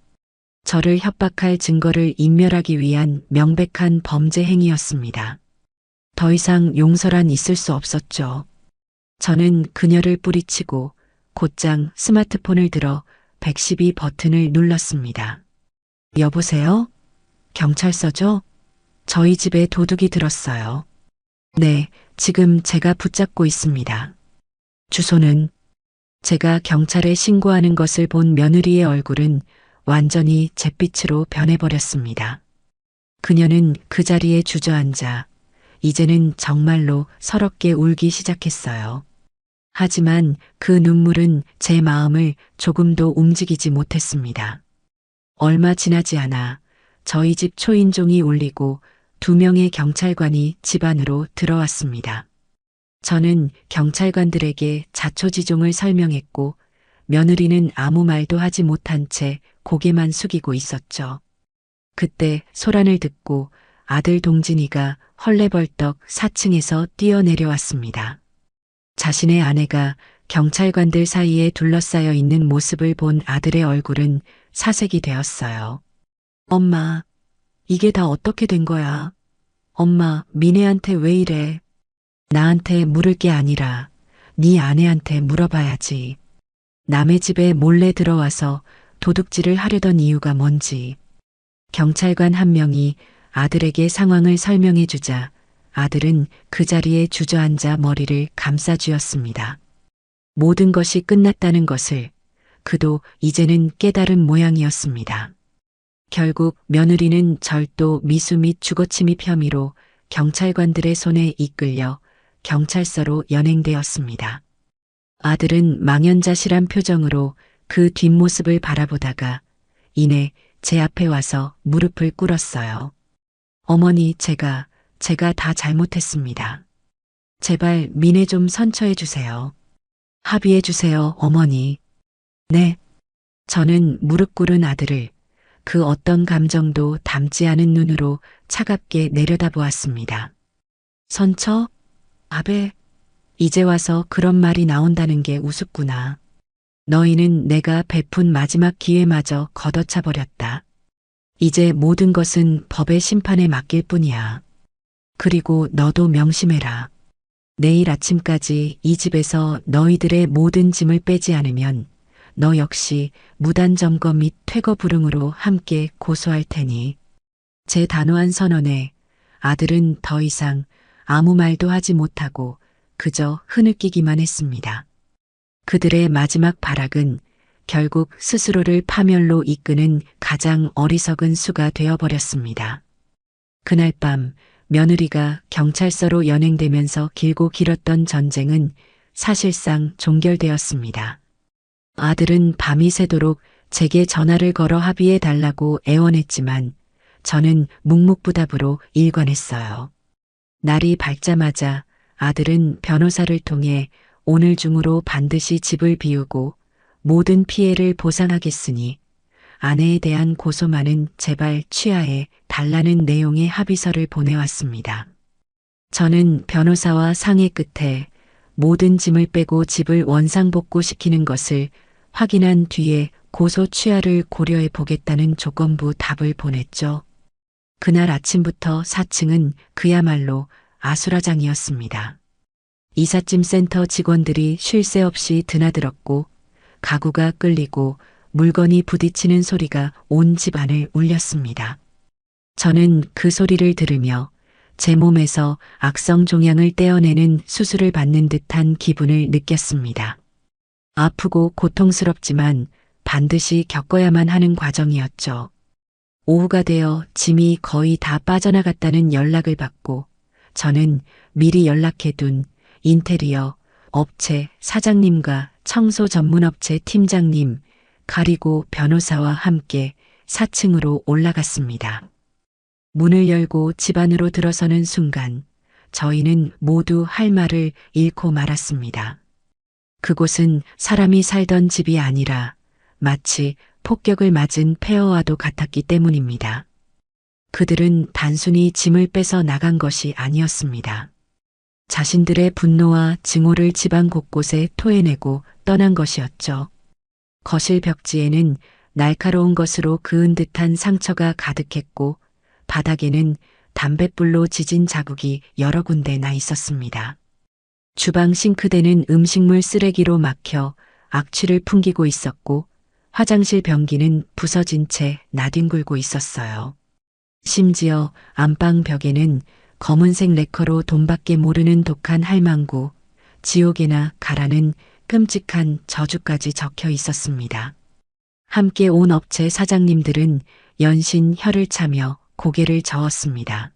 저를 협박할 증거를 인멸하기 위한 명백한 범죄 행위였습니다. 더 이상 용서란 있을 수 없었죠. 저는 그녀를 뿌리치고 곧장 스마트폰을 들어 112 버튼을 눌렀습니다. 여보세요? 경찰서죠? 저희 집에 도둑이 들었어요. 네, 지금 제가 붙잡고 있습니다. 주소는 제가 경찰에 신고하는 것을 본 며느리의 얼굴은 완전히 잿빛으로 변해버렸습니다. 그녀는 그 자리에 주저앉아 이제는 정말로 서럽게 울기 시작했어요. 하지만 그 눈물은 제 마음을 조금도 움직이지 못했습니다. 얼마 지나지 않아 저희 집 초인종이 울리고 2명의 경찰관이 집 안으로 들어왔습니다. 저는 경찰관들에게 자초지종을 설명했고 며느리는 아무 말도 하지 못한 채 고개만 숙이고 있었죠. 그때 소란을 듣고 아들 동진이가 헐레벌떡 4층에서 뛰어내려왔습니다. 자신의 아내가 경찰관들 사이에 둘러싸여 있는 모습을 본 아들의 얼굴은 사색이 되었어요. 엄마, 이게 다 어떻게 된 거야? 엄마, 미네한테 왜 이래? 나한테 물을 게 아니라 네 아내한테 물어봐야지. 남의 집에 몰래 들어와서 도둑질을 하려던 이유가 뭔지. 경찰관 한 명이 아들에게 상황을 설명해 주자 아들은 그 자리에 주저앉아 머리를 감싸쥐었습니다. 모든 것이 끝났다는 것을 그도 이제는 깨달은 모양이었습니다. 결국 며느리는 절도, 미수 및 주거침입 혐의로 경찰관들의 손에 이끌려 경찰서로 연행되었습니다. 아들은 망연자실한 표정으로 그 뒷모습을 바라보다가 이내 제 앞에 와서 무릎을 꿇었어요. 어머니, 제가 다 잘못했습니다. 제발 미네 좀 선처해 주세요. 합의해 주세요, 어머니. 네. 저는 무릎 꿇은 아들을 그 어떤 감정도 담지 않은 눈으로 차갑게 내려다보았습니다. 선처? 아베, 이제 와서 그런 말이 나온다는 게 우습구나. 너희는 내가 베푼 마지막 기회마저 걷어차 버렸다. 이제 모든 것은 법의 심판에 맡길 뿐이야. 그리고 너도 명심해라. 내일 아침까지 이 집에서 너희들의 모든 짐을 빼지 않으면 너 역시 무단 점거 및 퇴거 불응으로 함께 고소할 테니. 제 단호한 선언에 아들은 더 이상 아무 말도 하지 못하고 그저 흐느끼기만 했습니다. 그들의 마지막 발악은 결국 스스로를 파멸로 이끄는 가장 어리석은 수가 되어버렸습니다. 그날 밤 며느리가 경찰서로 연행되면서 길고 길었던 전쟁은 사실상 종결되었습니다. 아들은 밤이 새도록 제게 전화를 걸어 합의해 달라고 애원했지만 저는 묵묵부답으로 일관했어요. 날이 밝자마자 아들은 변호사를 통해 오늘 중으로 반드시 집을 비우고 모든 피해를 보상하겠으니 아내에 대한 고소만은 제발 취하해 달라는 내용의 합의서를 보내왔습니다. 저는 변호사와 상의 끝에 모든 짐을 빼고 집을 원상복구시키는 것을 확인한 뒤에 고소 취하를 고려해 보겠다는 조건부 답을 보냈죠. 그날 아침부터 4층은 그야말로 아수라장이었습니다. 이삿짐 센터 직원들이 쉴 새 없이 드나들었고 가구가 끌리고 물건이 부딪히는 소리가 온 집안을 울렸습니다. 저는 그 소리를 들으며 제 몸에서 악성 종양을 떼어내는 수술을 받는 듯한 기분을 느꼈습니다. 아프고 고통스럽지만 반드시 겪어야만 하는 과정이었죠. 오후가 되어 짐이 거의 다 빠져나갔다는 연락을 받고 저는 미리 연락해둔 인테리어 업체 사장님과 청소 전문업체 팀장님 그리고 변호사와 함께 4층으로 올라갔습니다. 문을 열고 집 안으로 들어서는 순간 저희는 모두 할 말을 잃고 말았습니다. 그곳은 사람이 살던 집이 아니라 마치 폭격을 맞은 폐허와도 같았기 때문입니다. 그들은 단순히 짐을 빼서 나간 것이 아니었습니다. 자신들의 분노와 증오를 집안 곳곳에 토해내고 떠난 것이었죠. 거실 벽지에는 날카로운 것으로 그은 듯한 상처가 가득했고 바닥에는 담뱃불로 지진 자국이 여러 군데 나 있었습니다. 주방 싱크대는 음식물 쓰레기로 막혀 악취를 풍기고 있었고 화장실 변기는 부서진 채 나뒹굴고 있었어요. 심지어 안방 벽에는 검은색 레커로 돈밖에 모르는 독한 할망구, 지옥에나 가라는 끔찍한 저주까지 적혀 있었습니다. 함께 온 업체 사장님들은 연신 혀를 차며 고개를 저었습니다.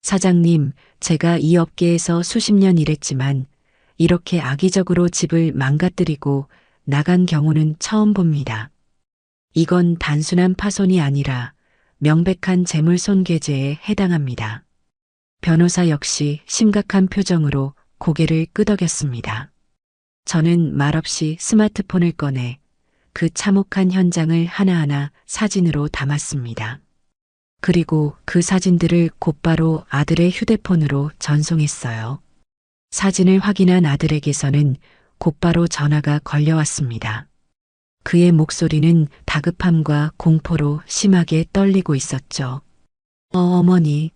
사장님, 제가 이 업계에서 수십 년 일했지만 이렇게 악의적으로 집을 망가뜨리고 나간 경우는 처음 봅니다. 이건 단순한 파손이 아니라 명백한 재물손괴죄에 해당합니다. 변호사 역시 심각한 표정으로 고개를 끄덕였습니다. 저는 말없이 스마트폰을 꺼내 그 참혹한 현장을 하나하나 사진으로 담았습니다. 그리고 그 사진들을 곧바로 아들의 휴대폰으로 전송했어요. 사진을 확인한 아들에게서는 곧바로 전화가 걸려왔습니다. 그의 목소리는 다급함과 공포로 심하게 떨리고 있었죠. 어머니,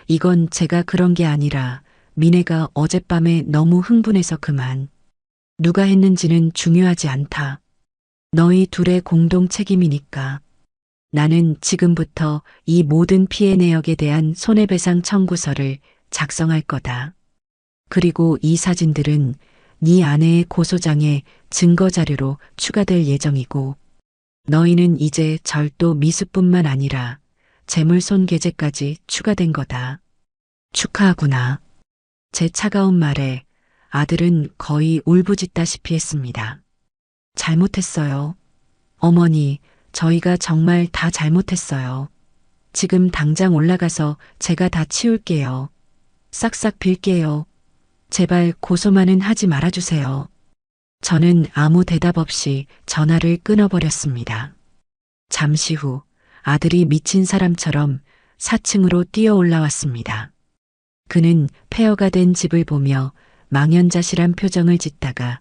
이건 제가 그런 게 아니라 미네가 어젯밤에 너무 흥분해서 그만. 누가 했는지는 중요하지 않다. 너희 둘의 공동 책임이니까. 나는 지금부터 이 모든 피해 내역에 대한 손해배상 청구서를 작성할 거다. 그리고 이 사진들은 네 아내의 고소장에 증거자료로 추가될 예정이고 너희는 이제 절도 미수뿐만 아니라 재물손괴죄까지 추가된 거다. 축하하구나. 제 차가운 말에 아들은 거의 울부짖다시피 했습니다. 잘못했어요. 어머니, 저희가 정말 다 잘못했어요. 지금 당장 올라가서 제가 다 치울게요. 싹싹 빌게요. 제발 고소만은 하지 말아주세요. 저는 아무 대답 없이 전화를 끊어버렸습니다. 잠시 후 아들이 미친 사람처럼 4층으로 뛰어 올라왔습니다. 그는 폐허가 된 집을 보며 망연자실한 표정을 짓다가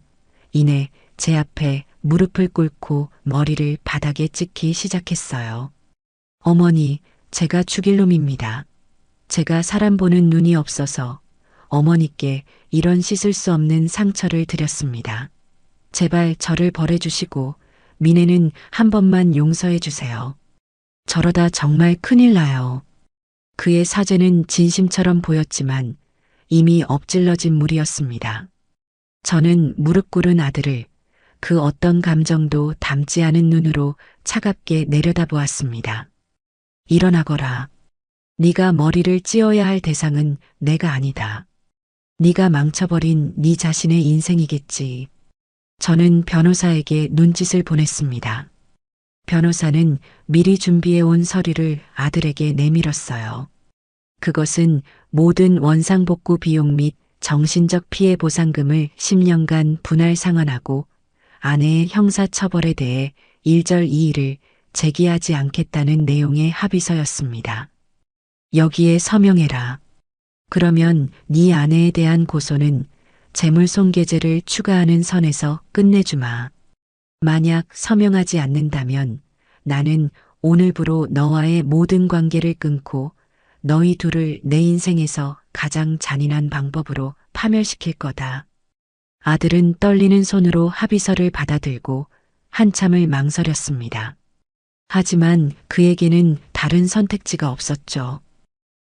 이내 제 앞에 무릎을 꿇고 머리를 바닥에 찍기 시작했어요. 어머니, 제가 죽일 놈입니다. 제가 사람 보는 눈이 없어서 어머니께 이런 씻을 수 없는 상처를 드렸습니다. 제발 저를 벌해주시고 미네는 한 번만 용서해 주세요. 저러다 정말 큰일 나요. 그의 사죄는 진심처럼 보였지만 이미 엎질러진 물이었습니다. 저는 무릎 꿇은 아들을 그 어떤 감정도 담지 않은 눈으로 차갑게 내려다보았습니다. 일어나거라. 네가 머리를 찧어야 할 대상은 내가 아니다. 네가 망쳐버린 네 자신의 인생이겠지. 저는 변호사에게 눈짓을 보냈습니다. 변호사는 미리 준비해온 서류를 아들에게 내밀었어요. 그것은 모든 원상복구 비용 및 정신적 피해 보상금을 10년간 분할 상환하고 아내의 형사처벌에 대해 1절 2일을 제기하지 않겠다는 내용의 합의서였습니다. 여기에 서명해라. 그러면 네 아내에 대한 고소는 재물손괴죄를 추가하는 선에서 끝내주마. 만약 서명하지 않는다면 나는 오늘부로 너와의 모든 관계를 끊고 너희 둘을 내 인생에서 가장 잔인한 방법으로 파멸시킬 거다. 아들은 떨리는 손으로 합의서를 받아들고 한참을 망설였습니다. 하지만 그에게는 다른 선택지가 없었죠.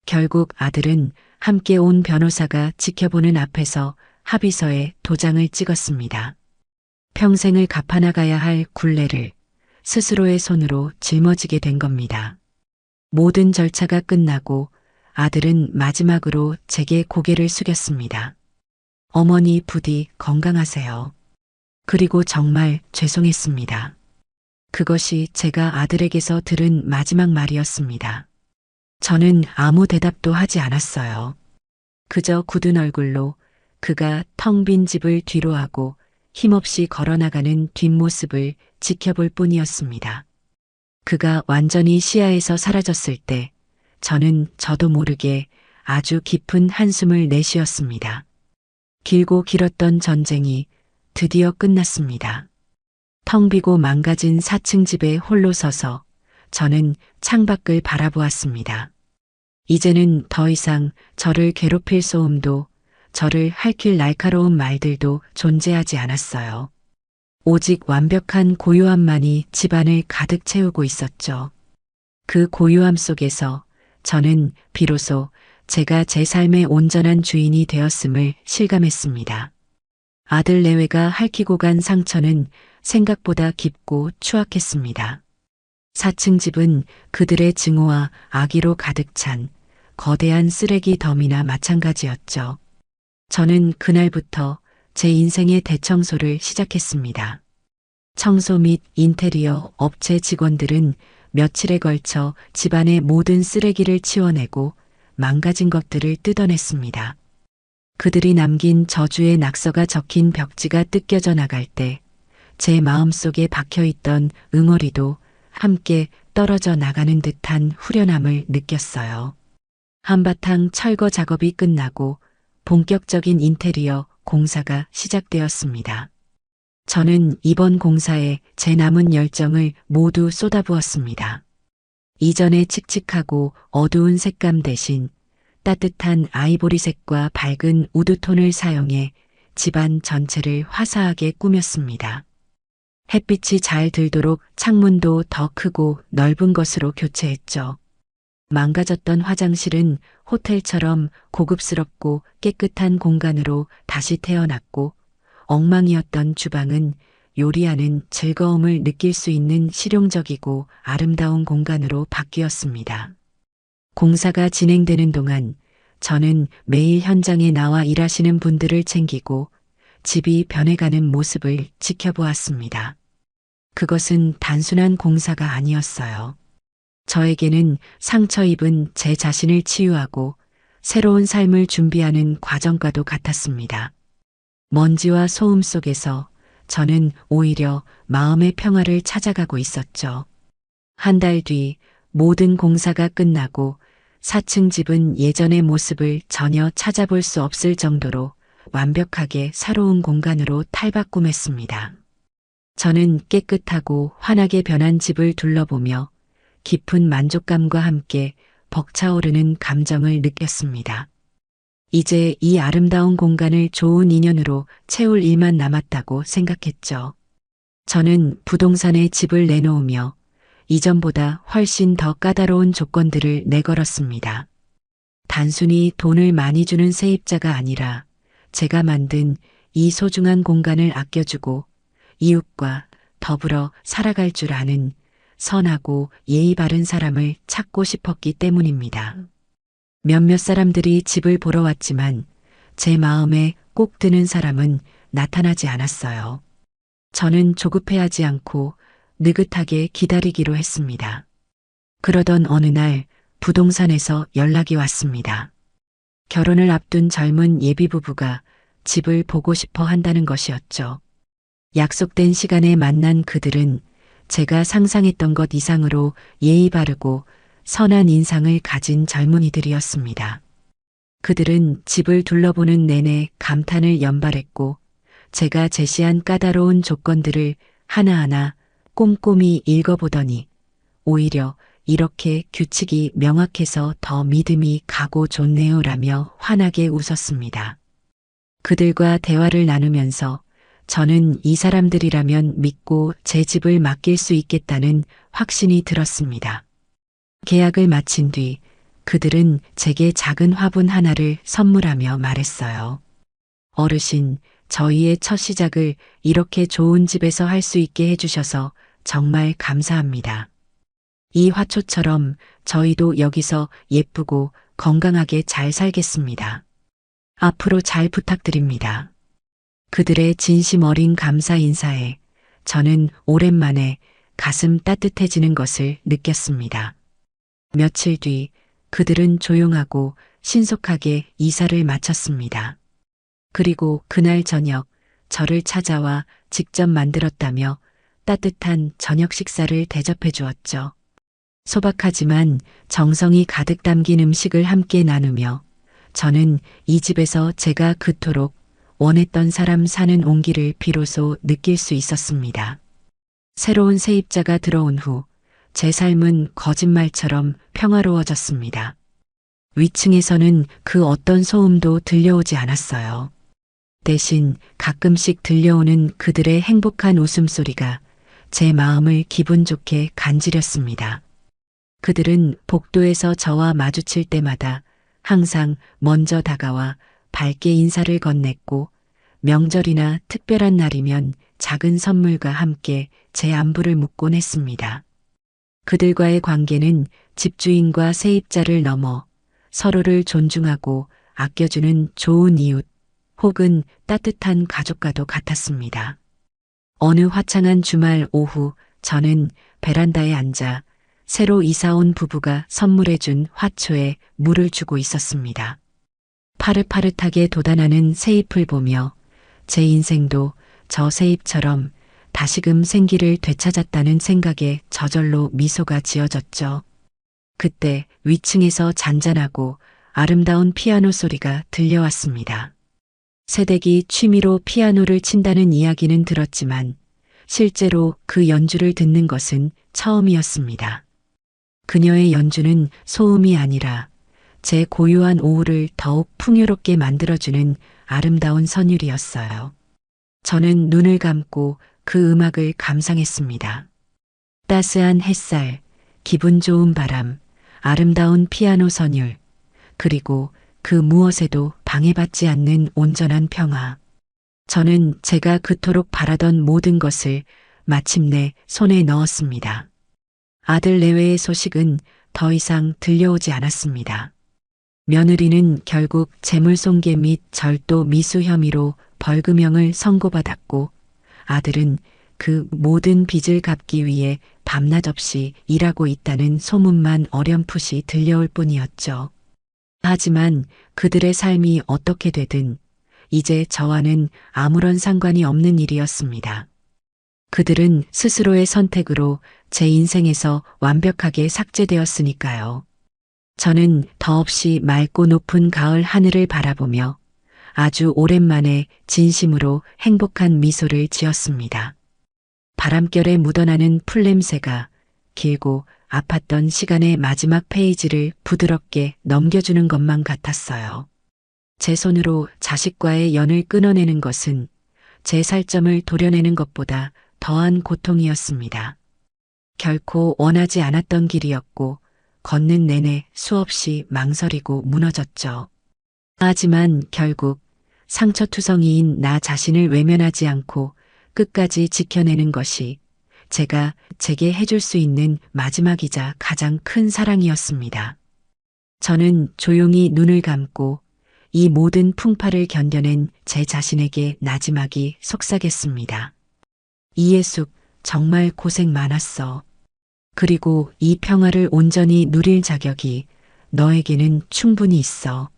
결국 아들은 함께 온 변호사가 지켜보는 앞에서 합의서에 도장을 찍었습니다. 평생을 갚아나가야 할 굴레를 스스로의 손으로 짊어지게 된 겁니다. 모든 절차가 끝나고 아들은 마지막으로 제게 고개를 숙였습니다. 어머니 부디 건강하세요. 그리고 정말 죄송했습니다. 그것이 제가 아들에게서 들은 마지막 말이었습니다. 저는 아무 대답도 하지 않았어요. 그저 굳은 얼굴로 그가 텅 빈 집을 뒤로하고 힘없이 걸어나가는 뒷모습을 지켜볼 뿐이었습니다. 그가 완전히 시야에서 사라졌을 때 저는 저도 모르게 아주 깊은 한숨을 내쉬었습니다. 길고 길었던 전쟁이 드디어 끝났습니다. 텅 비고 망가진 4층 집에 홀로 서서 저는 창밖을 바라보았습니다. 이제는 더 이상 저를 괴롭힐 소음도 저를 할킬 날카로운 말들도 존재하지 않았어요. 오직 완벽한 고요함만이 집안을 가득 채우고 있었죠. 그 고요함 속에서 저는 비로소 제가 제 삶의 온전한 주인이 되었음을 실감했습니다. 아들 내외가 핥히고 간 상처는 생각보다 깊고 추악했습니다. 4층 집은 그들의 증오와 악의로 가득 찬 거대한 쓰레기 더미나 마찬가지였죠. 저는 그날부터 제 인생의 대청소를 시작했습니다. 청소 및 인테리어 업체 직원들은 며칠에 걸쳐 집안의 모든 쓰레기를 치워내고 망가진 것들을 뜯어냈습니다. 그들이 남긴 저주의 낙서가 적힌 벽지가 뜯겨져 나갈 때 제 마음속에 박혀있던 응어리도 함께 떨어져 나가는 듯한 후련함을 느꼈어요. 한바탕 철거 작업이 끝나고 본격적인 인테리어 공사가 시작되었습니다. 저는 이번 공사에 제 남은 열정을 모두 쏟아부었습니다. 이전의 칙칙하고 어두운 색감 대신 따뜻한 아이보리색과 밝은 우드톤을 사용해 집안 전체를 화사하게 꾸몄습니다. 햇빛이 잘 들도록 창문도 더 크고 넓은 것으로 교체했죠. 망가졌던 화장실은 호텔처럼 고급스럽고 깨끗한 공간으로 다시 태어났고, 엉망이었던 주방은 요리하는 즐거움을 느낄 수 있는 실용적이고 아름다운 공간으로 바뀌었습니다. 공사가 진행되는 동안 저는 매일 현장에 나와 일하시는 분들을 챙기고 집이 변해가는 모습을 지켜보았습니다. 그것은 단순한 공사가 아니었어요. 저에게는 상처 입은 제 자신을 치유하고 새로운 삶을 준비하는 과정과도 같았습니다. 먼지와 소음 속에서 저는 오히려 마음의 평화를 찾아가고 있었죠. 한 달 뒤 모든 공사가 끝나고 4층 집은 예전의 모습을 전혀 찾아볼 수 없을 정도로 완벽하게 새로운 공간으로 탈바꿈했습니다. 저는 깨끗하고 환하게 변한 집을 둘러보며 깊은 만족감과 함께 벅차오르는 감정을 느꼈습니다. 이제 이 아름다운 공간을 좋은 인연으로 채울 일만 남았다고 생각했죠. 저는 부동산에 집을 내놓으며 이전보다 훨씬 더 까다로운 조건들을 내걸었습니다. 단순히 돈을 많이 주는 세입자가 아니라 제가 만든 이 소중한 공간을 아껴주고 이웃과 더불어 살아갈 줄 아는 선하고 예의 바른 사람을 찾고 싶었기 때문입니다. 몇몇 사람들이 집을 보러 왔지만 제 마음에 꼭 드는 사람은 나타나지 않았어요. 저는 조급해하지 않고 느긋하게 기다리기로 했습니다. 그러던 어느 날 부동산에서 연락이 왔습니다. 결혼을 앞둔 젊은 예비부부가 집을 보고 싶어 한다는 것이었죠. 약속된 시간에 만난 그들은 제가 상상했던 것 이상으로 예의 바르고 선한 인상을 가진 젊은이들이었습니다. 그들은 집을 둘러보는 내내 감탄을 연발했고 제가 제시한 까다로운 조건들을 하나하나 꼼꼼히 읽어보더니 오히려 이렇게 규칙이 명확해서 더 믿음이 가고 좋네요라며 환하게 웃었습니다. 그들과 대화를 나누면서 저는 이 사람들이라면 믿고 제 집을 맡길 수 있겠다는 확신이 들었습니다. 계약을 마친 뒤 그들은 제게 작은 화분 하나를 선물하며 말했어요. 어르신, 저희의 첫 시작을 이렇게 좋은 집에서 할 수 있게 해주셔서 정말 감사합니다. 이 화초처럼 저희도 여기서 예쁘고 건강하게 잘 살겠습니다. 앞으로 잘 부탁드립니다. 그들의 진심 어린 감사 인사에 저는 오랜만에 가슴 따뜻해지는 것을 느꼈습니다. 며칠 뒤 그들은 조용하고 신속하게 이사를 마쳤습니다. 그리고 그날 저녁 저를 찾아와 직접 만들었다며 따뜻한 저녁 식사를 대접해 주었죠. 소박하지만 정성이 가득 담긴 음식을 함께 나누며 저는 이 집에서 제가 그토록 원했던 사람 사는 온기를 비로소 느낄 수 있었습니다. 새로운 세입자가 들어온 후 제 삶은 거짓말처럼 평화로워졌습니다. 위층에서는 그 어떤 소음도 들려오지 않았어요. 대신 가끔씩 들려오는 그들의 행복한 웃음소리가 제 마음을 기분 좋게 간지렸습니다. 그들은 복도에서 저와 마주칠 때마다 항상 먼저 다가와 밝게 인사를 건넸고 명절이나 특별한 날이면 작은 선물과 함께 제 안부를 묻곤 했습니다. 그들과의 관계는 집주인과 세입자를 넘어 서로를 존중하고 아껴주는 좋은 이웃 혹은 따뜻한 가족과도 같았습니다. 어느 화창한 주말 오후 저는 베란다에 앉아 새로 이사온 부부가 선물해준 화초에 물을 주고 있었습니다. 파릇파릇하게 돋아나는 새잎을 보며 제 인생도 저 새잎처럼 다시금 생기를 되찾았다는 생각에 저절로 미소가 지어졌죠. 그때 위층에서 잔잔하고 아름다운 피아노 소리가 들려왔습니다. 새댁이 취미로 피아노를 친다는 이야기는 들었지만 실제로 그 연주를 듣는 것은 처음이었습니다. 그녀의 연주는 소음이 아니라 제 고요한 오후를 더욱 풍요롭게 만들어주는 아름다운 선율이었어요. 저는 눈을 감고 그 음악을 감상했습니다. 따스한 햇살, 기분 좋은 바람, 아름다운 피아노 선율, 그리고 그 무엇에도 방해받지 않는 온전한 평화. 저는 제가 그토록 바라던 모든 것을 마침내 손에 넣었습니다. 아들 내외의 소식은 더 이상 들려오지 않았습니다. 며느리는 결국 재물손괴 및 절도 미수 혐의로 벌금형을 선고받았고 아들은 그 모든 빚을 갚기 위해 밤낮 없이 일하고 있다는 소문만 어렴풋이 들려올 뿐이었죠. 하지만 그들의 삶이 어떻게 되든 이제 저와는 아무런 상관이 없는 일이었습니다. 그들은 스스로의 선택으로 제 인생에서 완벽하게 삭제되었으니까요. 저는 더없이 맑고 높은 가을 하늘을 바라보며 아주 오랜만에 진심으로 행복한 미소를 지었습니다. 바람결에 묻어나는 풀냄새가 길고 아팠던 시간의 마지막 페이지를 부드럽게 넘겨주는 것만 같았어요. 제 손으로 자식과의 연을 끊어내는 것은 제 살점을 도려내는 것보다 더한 고통이었습니다. 결코 원하지 않았던 길이었고 걷는 내내 수없이 망설이고 무너졌죠. 하지만 결국 상처투성이인 나 자신을 외면하지 않고 끝까지 지켜내는 것이 제가 제게 해줄 수 있는 마지막이자 가장 큰 사랑이었습니다. 저는 조용히 눈을 감고 이 모든 풍파를 견뎌낸 제 자신에게 나지막이 속삭였습니다. 이예숙, 정말 고생 많았어. 그리고 이 평화를 온전히 누릴 자격이 너에게는 충분히 있어.